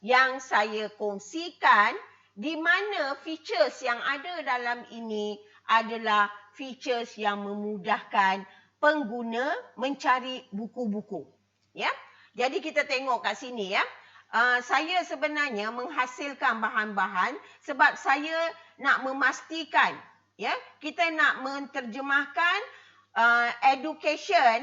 yang saya kongsikan di mana features yang ada dalam ini adalah features yang memudahkan pengguna mencari buku-buku. Ya. Jadi kita tengok kat sini saya sebenarnya menghasilkan bahan-bahan sebab saya nak memastikan kita nak menterjemahkan education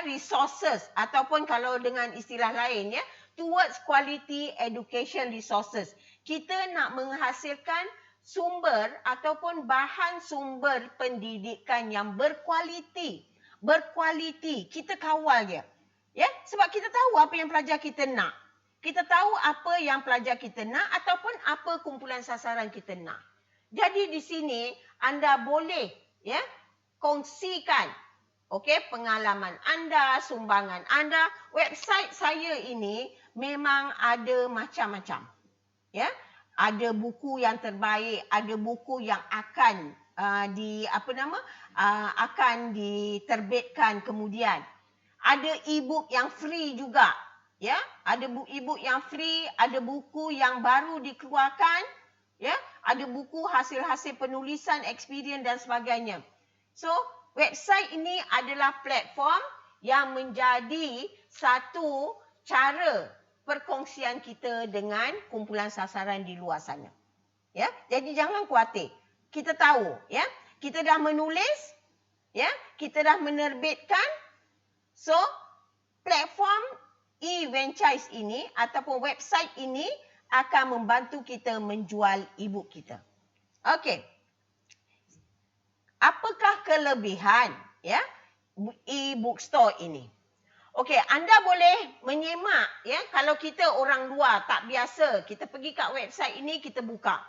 resources ataupun kalau dengan istilah lain towards quality education resources. Kita nak menghasilkan sumber ataupun bahan sumber pendidikan yang berkualiti. Berkualiti. Kita kawal dia. Ya, sebab kita tahu apa yang pelajar kita nak. Kita tahu apa yang pelajar kita nak ataupun apa kumpulan sasaran kita nak. Jadi di sini anda boleh ya kongsikan pengalaman anda, sumbangan anda. Website saya ini memang ada macam-macam. Ya. Ada buku yang terbaik, ada buku yang akan akan diterbitkan kemudian. Ada e-book yang free juga. Ya, ada e-book yang free, ada buku yang baru dikeluarkan, ya, ada buku hasil-hasil penulisan, experience dan sebagainya. So, website ini adalah platform yang menjadi satu cara perkongsian kita dengan kumpulan sasaran di luar sana. Ya, jadi jangan khawatir. Kita tahu, ya, kita dah menulis, ya, kita dah menerbitkan. So, platform e-franchise ini ataupun website ini akan membantu kita menjual e-book kita. Okey. Apakah kelebihan ya e-book store ini? Okey, anda boleh menyemak ya, kalau kita orang luar tak biasa, kita pergi kat website ini, kita buka.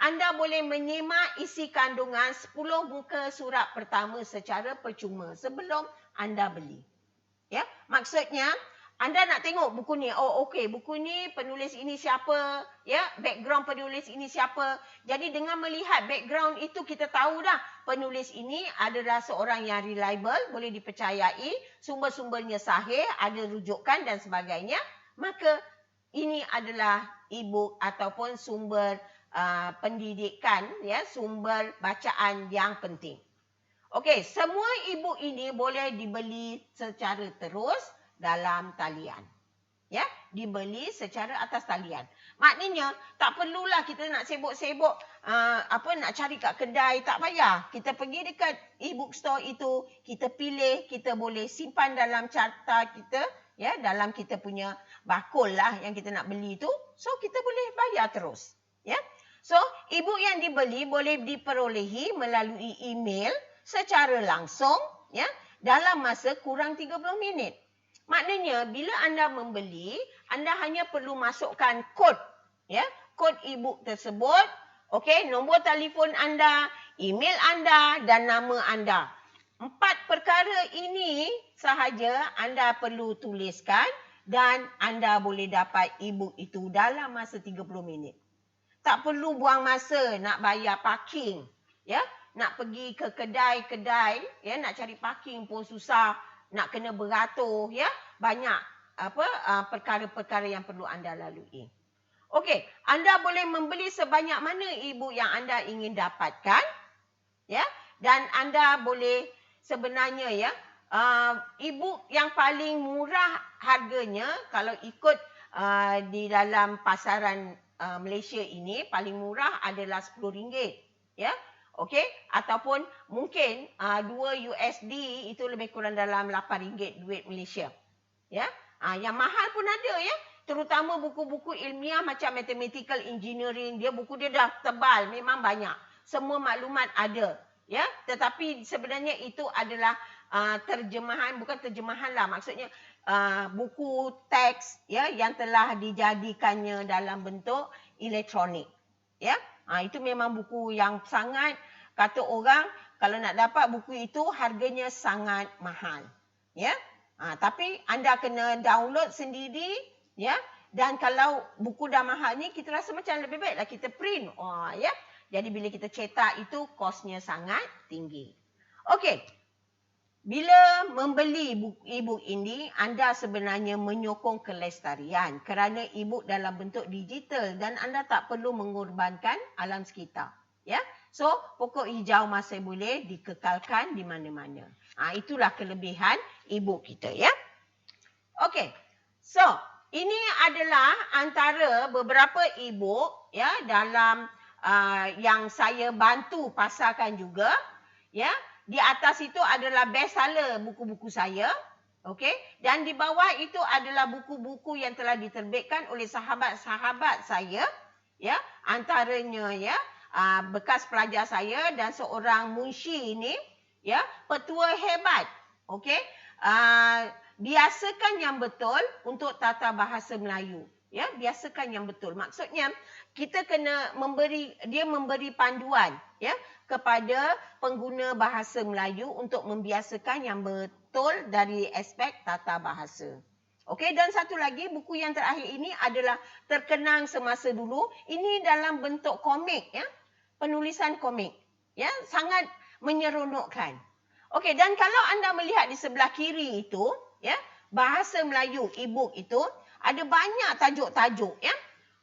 Anda boleh menyemak isi kandungan 10 muka surat pertama secara percuma sebelum anda beli. Ya, maksudnya anda nak tengok buku ni. Oh, okey, buku ni penulis ini siapa, ya, background penulis ini siapa. Jadi dengan melihat background itu kita tahu dah penulis ini adalah seorang yang reliable, boleh dipercayai, sumber-sumbernya sahih, ada rujukan dan sebagainya. Maka ini adalah e-book ataupun sumber pendidikan, ya, sumber bacaan yang penting. Okey, semua e-book ini boleh dibeli secara terus dalam talian. Ya, dibeli secara atas talian. Maknanya tak perlulah kita nak sibuk-sibuk nak cari kat kedai, tak payah. Kita pergi dekat e-book store itu, kita pilih, kita boleh simpan dalam carta kita, ya, dalam kita punya bakul lah yang kita nak beli tu. So kita boleh bayar terus, ya. So e-book yang dibeli boleh diperolehi melalui email secara langsung, ya, dalam masa kurang 30 minit. Maknanya bila anda membeli, anda hanya perlu masukkan kod, ya, kod e-book tersebut, okey, nombor telefon anda, email anda dan nama anda. 4 perkara ini sahaja anda perlu tuliskan dan anda boleh dapat e-book itu dalam masa 30 minit. Tak perlu buang masa nak bayar parking, ya, nak pergi ke kedai-kedai, ya, nak cari parking pun susah. Nak kena beratur, ya, banyak perkara-perkara yang perlu anda lalui. Okey, anda boleh membeli sebanyak mana e-book yang anda ingin dapatkan, ya, dan anda boleh sebenarnya, ya, e-book yang paling murah harganya kalau ikut di dalam pasaran Malaysia ini paling murah adalah RM10, ya. Okey, ataupun mungkin $2 itu lebih kurang dalam RM8 duit Malaysia. Ya. Yang mahal pun ada, ya. Terutama buku-buku ilmiah macam mathematical engineering, buku dia dah tebal, memang banyak. Semua maklumat ada, ya. Tetapi sebenarnya itu adalah terjemahan, bukan terjemahan lah, maksudnya buku teks, ya, yang telah dijadikannya dalam bentuk elektronik, ya. Itu memang buku yang sangat, kata orang, kalau nak dapat buku itu harganya sangat mahal. Ya. Tapi anda kena download sendiri, ya. Dan kalau buku dah mahal ni, kita rasa macam lebih baiklah kita print. Ya. Jadi bila kita cetak itu kosnya sangat tinggi. Okey. Bila membeli e-book ini, anda sebenarnya menyokong kelestarian kerana e-book dalam bentuk digital dan anda tak perlu mengorbankan alam sekitar. Ya, so pokok hijau masih boleh dikekalkan di mana-mana. Itulah kelebihan e-book kita, ya. Okey, so ini adalah antara beberapa e-book, ya, dalam yang saya bantu pasarkan juga, ya. Di atas itu adalah best seller buku-buku saya. Okey. Dan di bawah itu adalah buku-buku yang telah diterbitkan oleh sahabat-sahabat saya, ya, antaranya ya bekas pelajar saya dan seorang munshi ini, ya, petua hebat. Okey, biasakan yang betul untuk tata bahasa Melayu. Ya, biasakan yang betul. Maksudnya kita kena memberi panduan, ya, kepada pengguna bahasa Melayu untuk membiasakan yang betul dari aspek tata bahasa. Okey, dan satu lagi buku yang terakhir ini adalah Terkenang Semasa Dulu. Ini dalam bentuk komik, ya. Penulisan komik. Ya, sangat menyeronokkan. Okey, dan kalau anda melihat di sebelah kiri itu, ya, bahasa Melayu e-book itu ada banyak tajuk-tajuk, ya.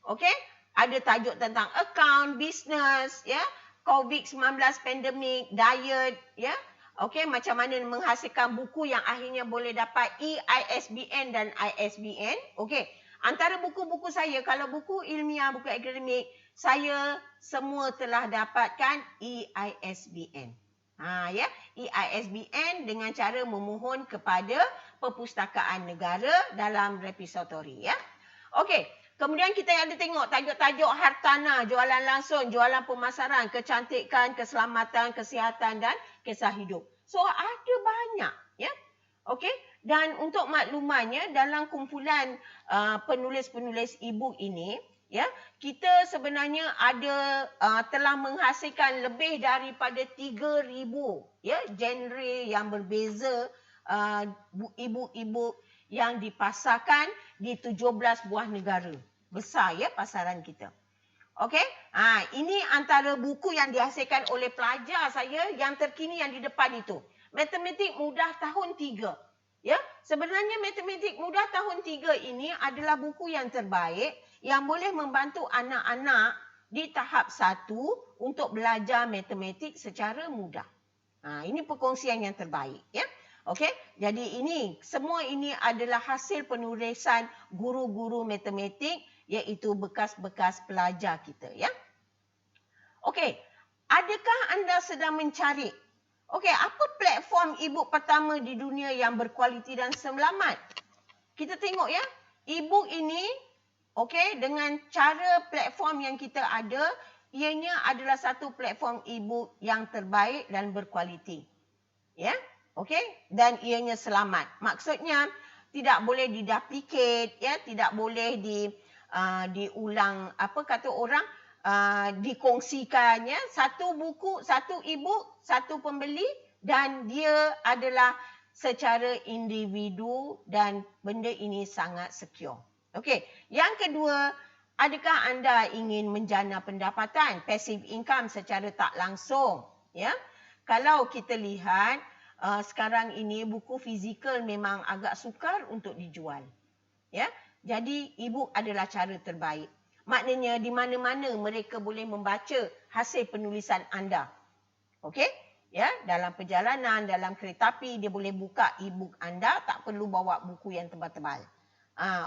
Okey, ada tajuk tentang akaun, bisnes, ya, COVID-19 pandemik, diet, ya. Okey, macam mana menghasilkan buku yang akhirnya boleh dapat EISBN dan ISBN. Okey, antara buku-buku saya, kalau buku ilmiah, buku akademik, saya semua telah dapatkan EISBN. Ya, EISBN dengan cara memohon kepada Perpustakaan Negara dalam repositori, ya. Okey, kemudian kita ada tengok tajuk-tajuk hartanah, jualan langsung, jualan pemasaran, kecantikan, keselamatan, kesihatan dan kisah hidup. So ada banyak, ya. Okey, dan untuk maklumannya dalam kumpulan penulis-penulis e-book ini, ya, kita sebenarnya ada telah menghasilkan lebih daripada 3,000 ya genre yang berbeza, e-book yang dipasarkan di 17 buah negara. Besar, ya, pasaran kita. Okey, ini antara buku yang dihasilkan oleh pelajar saya yang terkini yang di depan itu. Matematik Mudah tahun 3. Ya, sebenarnya Matematik Mudah tahun 3 ini adalah buku yang terbaik yang boleh membantu anak-anak di tahap 1 untuk belajar matematik secara mudah. Ini perkongsian yang terbaik, ya. Okey, jadi semua ini adalah hasil penulisan guru-guru matematik, iaitu bekas-bekas pelajar kita, ya. Okey, adakah anda sedang mencari apa platform e-book pertama di dunia yang berkualiti dan selamat? Kita tengok, ya. E-book ini, dengan cara platform yang kita ada, ianya adalah satu platform e-book yang terbaik dan berkualiti. Ya, dan ianya selamat. Maksudnya tidak boleh diduplicate, ya, tidak boleh diulang, dikongsikan, ya. Satu buku, satu e-book, satu pembeli dan dia adalah secara individu dan benda ini sangat secure. Okey, yang kedua, adakah anda ingin menjana pendapatan, passive income secara tak langsung, ya? Kalau kita lihat sekarang ini buku fizikal memang agak sukar untuk dijual, ya. Jadi e-book adalah cara terbaik. Maknanya di mana-mana mereka boleh membaca hasil penulisan anda. Okey? Ya, dalam perjalanan, dalam kereta api dia boleh buka e-book anda, tak perlu bawa buku yang tebal-tebal.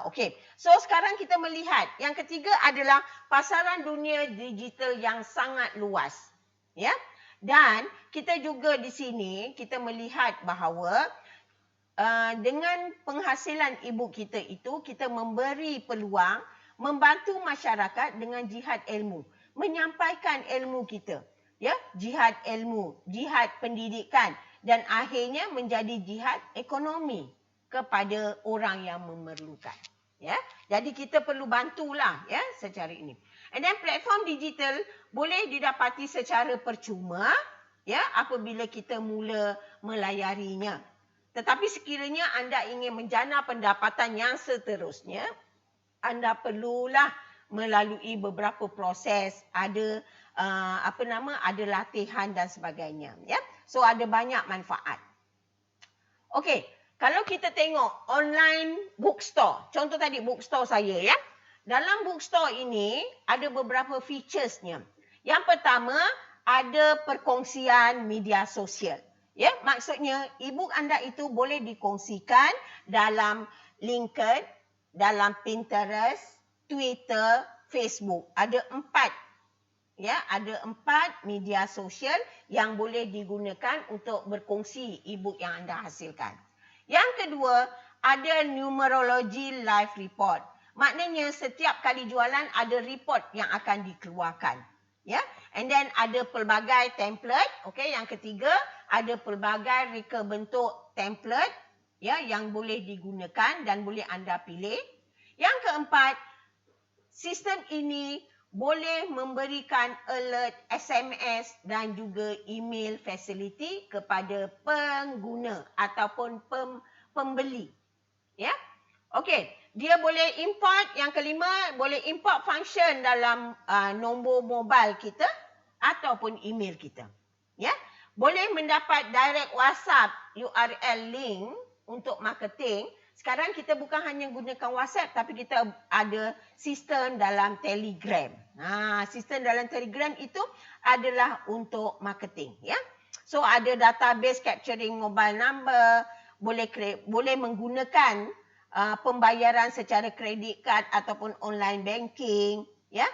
Okey. So sekarang kita melihat yang ketiga adalah pasaran dunia digital yang sangat luas. Ya. Dan kita juga di sini kita melihat bahawa dengan penghasilan e-book kita itu, kita memberi peluang membantu masyarakat dengan jihad ilmu, menyampaikan ilmu kita, ya, jihad ilmu, jihad pendidikan dan akhirnya menjadi jihad ekonomi kepada orang yang memerlukan, ya. Jadi kita perlu bantulah, ya, secara ini. And then platform digital boleh didapati secara percuma, ya, apabila kita mula melayarinya. Tetapi sekiranya anda ingin menjana pendapatan yang seterusnya, anda perlulah melalui beberapa proses, ada ada latihan dan sebagainya, ya. So ada banyak manfaat. Okey, kalau kita tengok online bookstore, contoh tadi bookstore saya, ya. Dalam bookstore ini ada beberapa featuresnya. Yang pertama, ada perkongsian media sosial. Ya, maksudnya e-book anda itu boleh dikongsikan dalam LinkedIn, dalam Pinterest, Twitter, Facebook. Ada 4. Ya, ada 4 media sosial yang boleh digunakan untuk berkongsi e-book yang anda hasilkan. Yang kedua, ada numerology live report. Maknanya setiap kali jualan ada report yang akan dikeluarkan. Ya, and then ada pelbagai template. Okey, yang ketiga ada pelbagai reka bentuk template ya yang boleh digunakan dan boleh anda pilih. Yang keempat, sistem ini boleh memberikan alert SMS dan juga email facility kepada pengguna ataupun pembeli. Ya. Okey, dia boleh import, yang kelima boleh import function dalam nombor mobile kita ataupun email kita. Ya. Boleh mendapat direct WhatsApp URL link untuk marketing. Sekarang kita bukan hanya gunakan WhatsApp tapi kita ada sistem dalam Telegram. Sistem dalam Telegram itu adalah untuk marketing, ya. So ada database capturing mobile number, boleh menggunakan pembayaran secara kredit kad ataupun online banking, ya.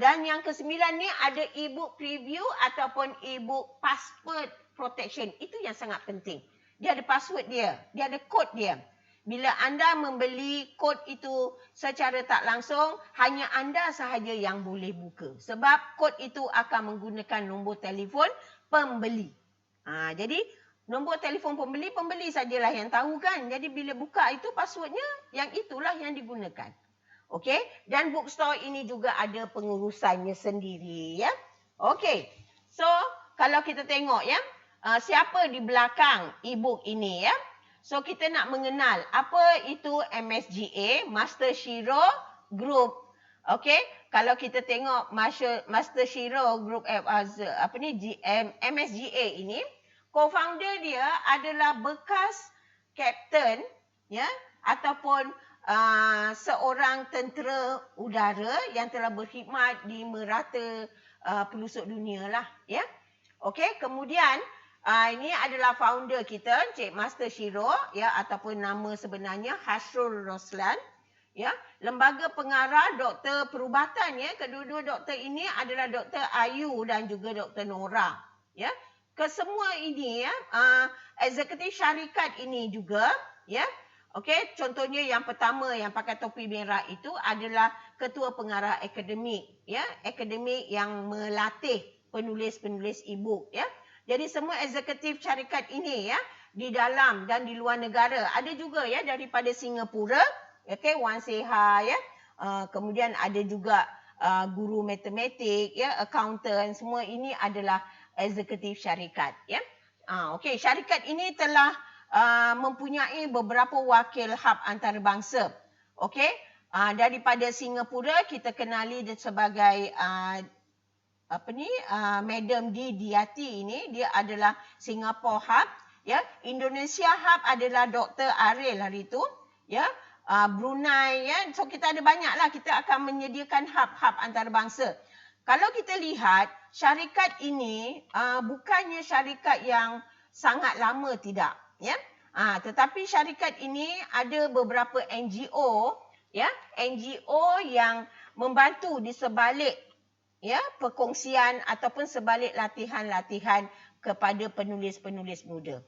Dan yang kesembilan ni ada e-book preview ataupun e-book password protection. Itu yang sangat penting. Dia ada password dia ada kod dia. Bila anda membeli kod itu secara tak langsung, hanya anda sahaja yang boleh buka. Sebab kod itu akan menggunakan nombor telefon pembeli. Jadi nombor telefon pembeli sajalah yang tahu kan. Jadi bila buka itu passwordnya, yang itulah yang digunakan. Okey, dan bookstore ini juga ada pengurusannya sendiri, ya. Okey. So, kalau kita tengok ya, siapa di belakang e-book ini ya. So, kita nak mengenal apa itu MSGA, Master Shiro Group. Okey, kalau kita tengok Master Shiro Group MSGA ini, co-founder dia adalah bekas kapten ya ataupun seorang tentera udara yang telah berkhidmat di merata pelosok dunia lah, ya. Okey, kemudian ini adalah founder kita, Encik Master Shiro, ya, ataupun nama sebenarnya Hasrul Roslan, ya. Lembaga pengarah doktor perubatan, ya. Kedua-dua doktor ini adalah Dr. Ayu dan juga Dr. Nora, ya. Kesemua ini, ya, eksekutif syarikat ini juga, ya. Okey, contohnya yang pertama yang pakai topi merah itu adalah ketua pengarah akademik, ya, akademik yang melatih penulis-penulis e-book, ya. Jadi semua eksekutif syarikat ini, ya, di dalam dan di luar negara. Ada juga, ya, daripada Singapura, okey, Wan Seha, ya. Kemudian ada juga guru matematik, ya, accountant, semua ini adalah eksekutif syarikat, ya. Okey, syarikat ini telah mempunyai beberapa wakil hub antarabangsa. Okey, daripada Singapura kita kenali dia sebagai Madam D. Diati ini, dia adalah Singapore Hub, ya. Indonesia Hub adalah Dr. Aril hari itu, ya. Brunei, ya. So kita ada banyaklah, kita akan menyediakan hub-hub antarabangsa. Kalau kita lihat syarikat ini bukannya syarikat yang sangat lama, tidak, ya. Tetapi syarikat ini ada beberapa NGO, ya, NGO yang membantu di sebalik, ya, perkongsian ataupun sebalik latihan-latihan kepada penulis-penulis muda.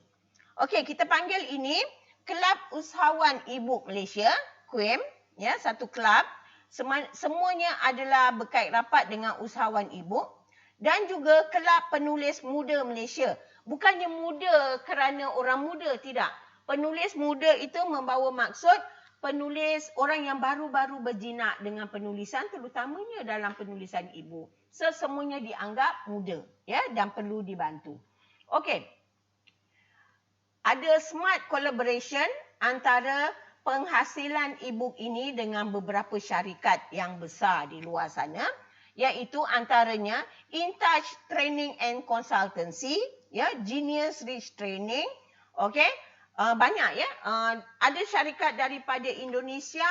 Okey, kita panggil ini Kelab Usahawan e-book Malaysia, KUIM, ya, satu kelab. Semuanya adalah berkait rapat dengan usahawan e-book dan juga Kelab Penulis Muda Malaysia. Bukannya muda kerana orang muda, tidak. Penulis muda itu membawa maksud penulis, orang yang baru-baru berjinak dengan penulisan, terutamanya dalam penulisan e-book. Semuanya dianggap muda, ya, dan perlu dibantu. Okey. Ada smart collaboration antara penghasilan e-book ini dengan beberapa syarikat yang besar di luar sana, iaitu antaranya InTouch Training and Consultancy, ya, Genius Rich Training, okey. Banyak, ya. Ada syarikat daripada Indonesia,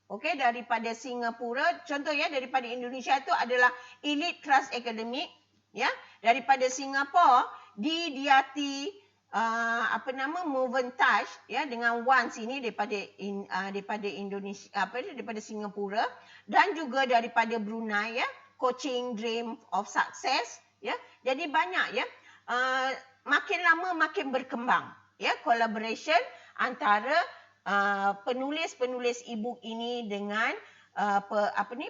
okey, daripada Singapura. Contohnya daripada Indonesia itu adalah Elite Trust Academic, ya. Daripada Singapura di Diati Moventage, ya, dengan Wan sini daripada Indonesia, daripada Singapura, dan juga daripada Brunei, ya, Coaching Dream of Success, ya. Jadi banyak, ya. Makin lama makin berkembang, ya, collaboration antara penulis-penulis e-book ini dengan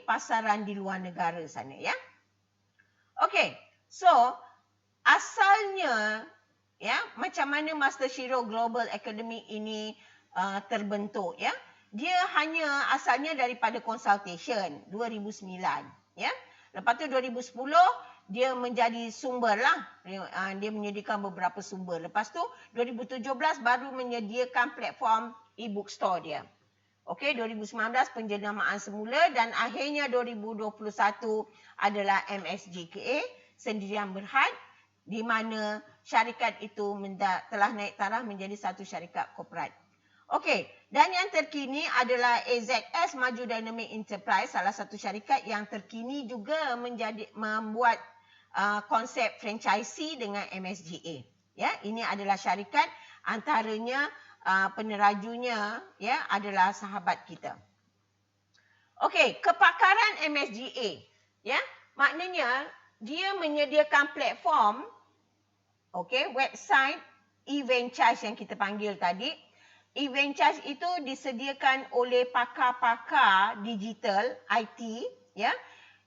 pasaran di luar negara sana ya. Okey, so asalnya ya macam mana Master Shiro Global Academy ini terbentuk ya. Dia hanya asalnya daripada consultation 2009 ya. Lepas tu 2010 dia menjadi sumber lah. Dia menyediakan beberapa sumber. Lepas tu 2017 baru menyediakan platform e-book store dia. Okey, 2019 penjenamaan semula dan akhirnya 2021 adalah MSJKA, Sendirian Berhad, di mana syarikat itu telah naik taraf menjadi satu syarikat korporat. Okey, dan yang terkini adalah AZS Maju Dynamic Enterprise, salah satu syarikat yang terkini juga membuat konsep franchisee dengan MSGA. Ya, ini adalah syarikat antaranya penerajunya ya adalah sahabat kita. Okey, kepakaran MSGA ya, maknanya dia menyediakan platform website e-franchise yang kita panggil tadi. E-franchise itu disediakan oleh pakar-pakar digital IT ya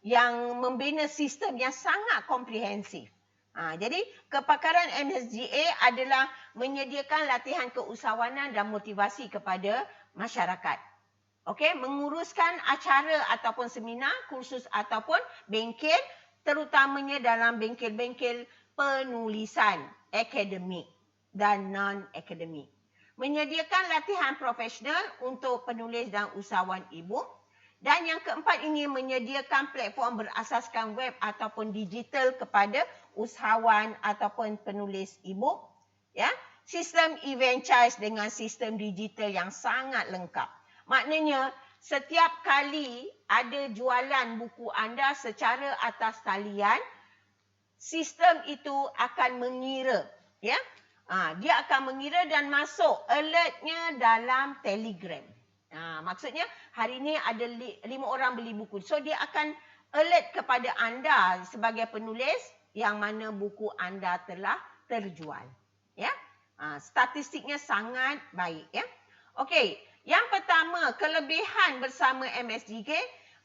yang membina sistem yang sangat komprehensif. Jadi kepakaran MSGA adalah menyediakan latihan keusahawanan dan motivasi kepada masyarakat. Okey, menguruskan acara ataupun seminar, kursus ataupun bengkel, terutamanya dalam bengkel-bengkel penulisan akademik dan non-akademik. Menyediakan latihan profesional untuk penulis dan usahawan e-book. Dan yang keempat ini menyediakan platform berasaskan web ataupun digital kepada usahawan ataupun penulis e-book. Ya, sistem e-franchise dengan sistem digital yang sangat lengkap. Maknanya setiap kali ada jualan buku anda secara atas talian, sistem itu akan mengira, ya. Dia akan mengira dan masuk alertnya dalam Telegram. Maksudnya hari ini ada 5 orang beli buku. So dia akan alert kepada anda sebagai penulis yang mana buku anda telah terjual. Ya. Statistiknya sangat baik ya. Okey, yang pertama kelebihan bersama MSGK.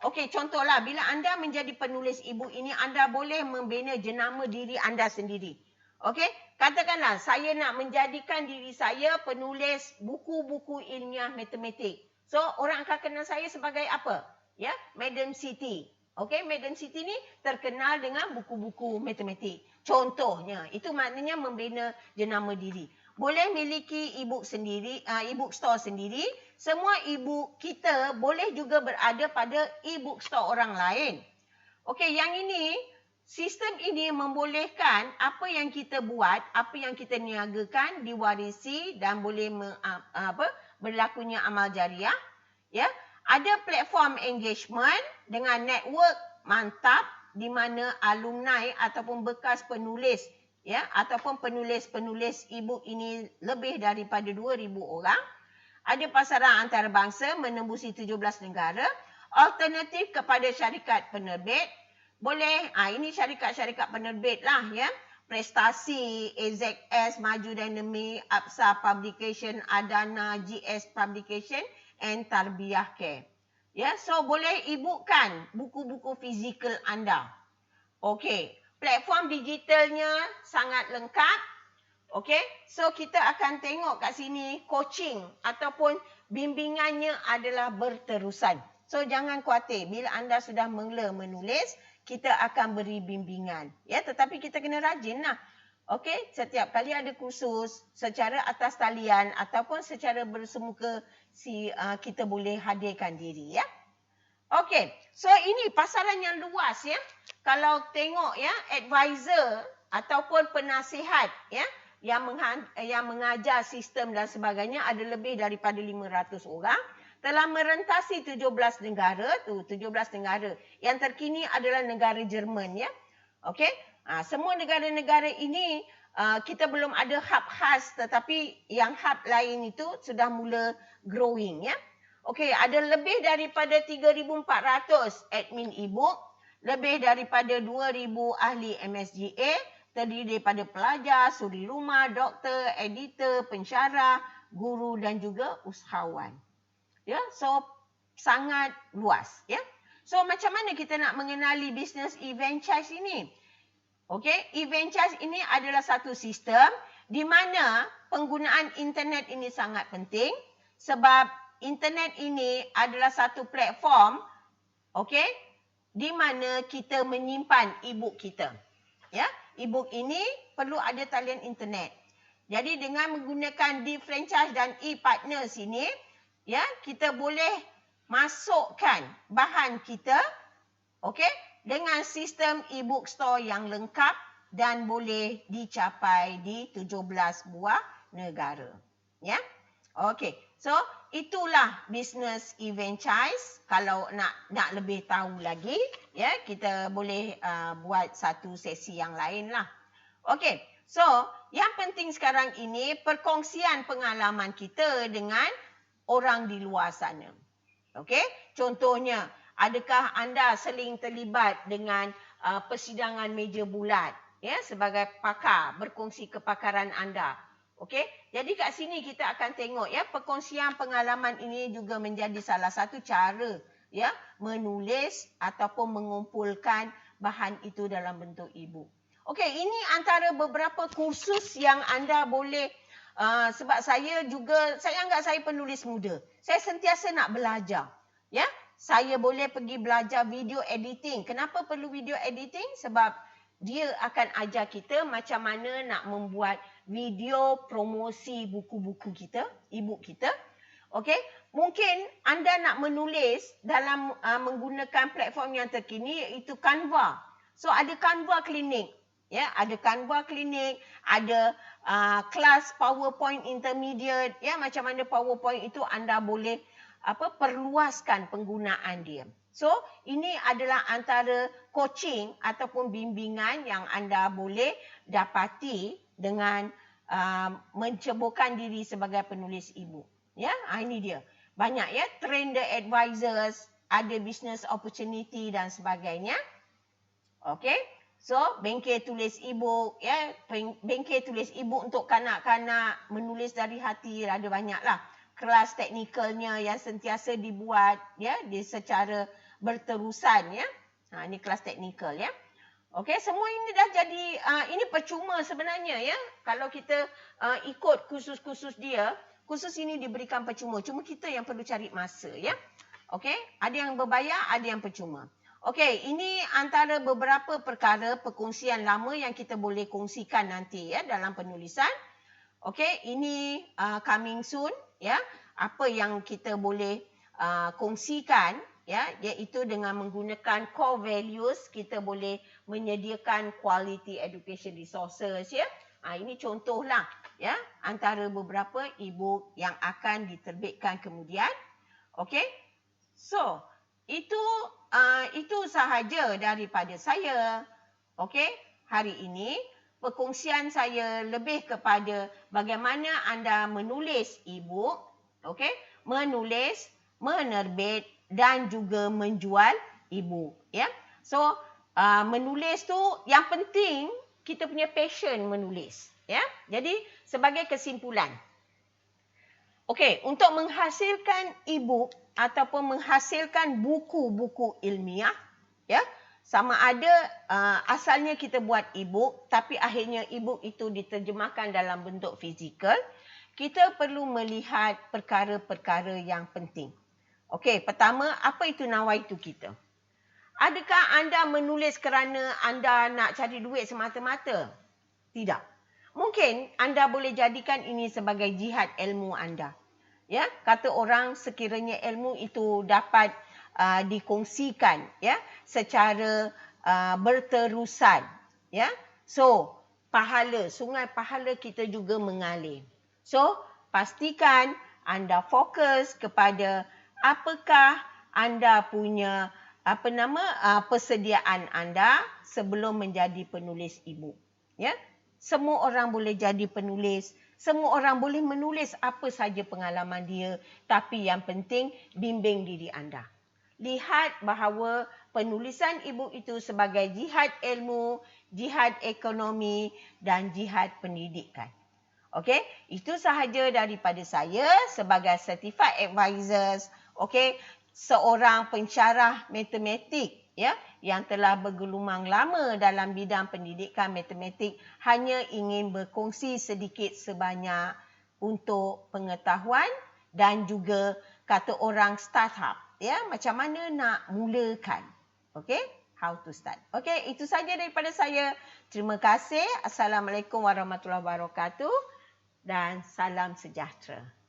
Okey, contohlah bila anda menjadi penulis e-book ini, anda boleh membina jenama diri anda sendiri. Okey, katakanlah saya nak menjadikan diri saya penulis buku-buku ilmiah matematik. So, orang akan kenal saya sebagai apa? Ya, Madam Siti. Okey, Madam Siti ni terkenal dengan buku-buku matematik. Contohnya, itu maknanya membina jenama diri. Boleh miliki e-book sendiri, e-book store sendiri. Semua e-book kita boleh juga berada pada e-book store orang lain. Okey, yang ini sistem ini membolehkan apa yang kita buat, apa yang kita niagakan diwarisi dan boleh berlakunya amal jariah. Ya, ada platform engagement dengan network mantap di mana alumni ataupun bekas penulis ya ataupun penulis-penulis e-book ini lebih daripada 2,000 orang. Ada pasaran antarabangsa menembusi 17 negara. Alternatif kepada syarikat penerbit. Boleh, ini syarikat-syarikat penerbit lah ya. Prestasi, AZS, Maju Dynamic, Absa Publication, Adana, GS Publication and Tarbiyah Care. Ya, so boleh e-bookkan buku-buku fizikal anda. Okey, platform digitalnya sangat lengkap. Okey, so kita akan tengok kat sini coaching ataupun bimbingannya adalah berterusan. So jangan khawatir bila anda sudah mula menulis, kita akan beri bimbingan. Ya, tetapi kita kena rajin lah. Okey, setiap kali ada kursus secara atas talian ataupun secara bersemuka kita boleh hadirkan diri ya. Okey, so ini pasaran yang luas ya. Kalau tengok ya, advisor ataupun penasihat ya yang mengajar sistem dan sebagainya ada lebih daripada 500 orang. Telah merentasi 17 negara, 17 negara. Yang terkini adalah negara Jerman ya. Okey, semua negara-negara ini kita belum ada hub khas, tetapi yang hub lain itu sudah mula growing ya. Okey, ada lebih daripada 3,400 admin e-book, lebih daripada 2,000 ahli MSGA, terdiri daripada pelajar, suri rumah, doktor, editor, pensyarah, guru dan juga usahawan. Ya, so sangat luas, ya. So macam mana kita nak mengenali bisnes e-franchise ini? Okey, e-franchise ini adalah satu sistem di mana penggunaan internet ini sangat penting sebab internet ini adalah satu platform, okey, di mana kita menyimpan e-book kita. Ya, e-book ini perlu ada talian internet. Jadi dengan menggunakan D-franchise dan e-partners ini, ya, kita boleh masukkan bahan kita, okey, dengan sistem e-book store yang lengkap dan boleh dicapai di 17 buah negara. Ya. Okey. So, itulah bisnes e-franchise. Kalau nak lebih tahu lagi, ya, kita boleh buat satu sesi yang lain lah. Okey. So, yang penting sekarang ini perkongsian pengalaman kita dengan orang di luar sana. Okey? Contohnya, adakah anda sering terlibat dengan persidangan meja bulat, ya, sebagai pakar, berkongsi kepakaran anda? Okey? Jadi kat sini kita akan tengok, ya, perkongsian pengalaman ini juga menjadi salah satu cara, ya, menulis ataupun mengumpulkan bahan itu dalam bentuk e-book. Okey, ini antara beberapa kursus yang anda boleh sebab saya anggap saya penulis muda. Saya sentiasa nak belajar. Ya, saya boleh pergi belajar video editing. Kenapa perlu video editing? Sebab dia akan ajar kita macam mana nak membuat video promosi buku-buku kita, e-book kita. Okey, mungkin anda nak menulis dalam menggunakan platform yang terkini iaitu Canva. So ada Canva Clinic. Ya, ada Canva Clinic, ada kelas PowerPoint Intermediate, ya, macam mana PowerPoint itu anda boleh perluaskan penggunaan dia. So, ini adalah antara coaching ataupun bimbingan yang anda boleh dapati dengan menceburkan diri sebagai penulis e-book. Ya, ini dia. Banyak, ya, train the advisors, ada business opportunity dan sebagainya. Okey. So, bengkel tulis e-book, ya, bengkel tulis e-book untuk kanak-kanak, menulis dari hati, ada banyaklah. Kelas teknikalnya yang sentiasa dibuat, ya, secara berterusan, ya. Ini kelas teknikal, ya. Okey, semua ini dah jadi ini percuma sebenarnya, ya. Kalau kita ikut kursus-kursus dia, kursus ini diberikan percuma. Cuma kita yang perlu cari masa, ya. Okey, ada yang berbayar, ada yang percuma. Okey, ini antara beberapa perkara perkongsian lama yang kita boleh kongsikan nanti, ya, dalam penulisan. Okey, ini coming soon, ya. Apa yang kita boleh kongsikan, ya, iaitu dengan menggunakan core values kita boleh menyediakan quality education resources, ya. Ini contohlah, ya, antara beberapa e-book yang akan diterbitkan kemudian. Okey. So, itu sahaja daripada saya. Okey, hari ini perkongsian saya lebih kepada bagaimana anda menulis e-book, okey, menulis, menerbit dan juga menjual e-book, ya. So, menulis tu yang penting kita punya passion menulis, ya. Jadi sebagai kesimpulan, okey, untuk menghasilkan e-book ataupun menghasilkan buku-buku ilmiah, ya, sama ada asalnya kita buat e-book tapi akhirnya e-book itu diterjemahkan dalam bentuk fizikal, kita perlu melihat perkara-perkara yang penting. Okey, pertama, apa itu nawaitu kita? Adakah anda menulis kerana anda nak cari duit semata-mata? Tidak. Mungkin anda boleh jadikan ini sebagai jihad ilmu anda. Ya, kata orang sekiranya ilmu itu dapat dikongsikan, ya, secara berterusan, ya. So, sungai pahala kita juga mengalir. So, pastikan anda fokus kepada apakah anda punya persediaan anda sebelum menjadi penulis e-book, ya. Semua orang boleh jadi penulis. Semua orang boleh menulis apa saja pengalaman dia. Tapi yang penting, bimbing diri anda. Lihat bahawa penulisan e-book itu sebagai jihad ilmu, jihad ekonomi dan jihad pendidikan. Okey, itu sahaja daripada saya sebagai Certified Advisors, okey, seorang pensyarah matematik ya yang telah bergelumang lama dalam bidang pendidikan matematik, hanya ingin berkongsi sedikit sebanyak untuk pengetahuan dan juga kata orang startup ya, macam mana nak mulakan. Okey, how to start. Okey, itu saja daripada saya. Terima kasih. Assalamualaikum warahmatullahi wabarakatuh dan salam sejahtera.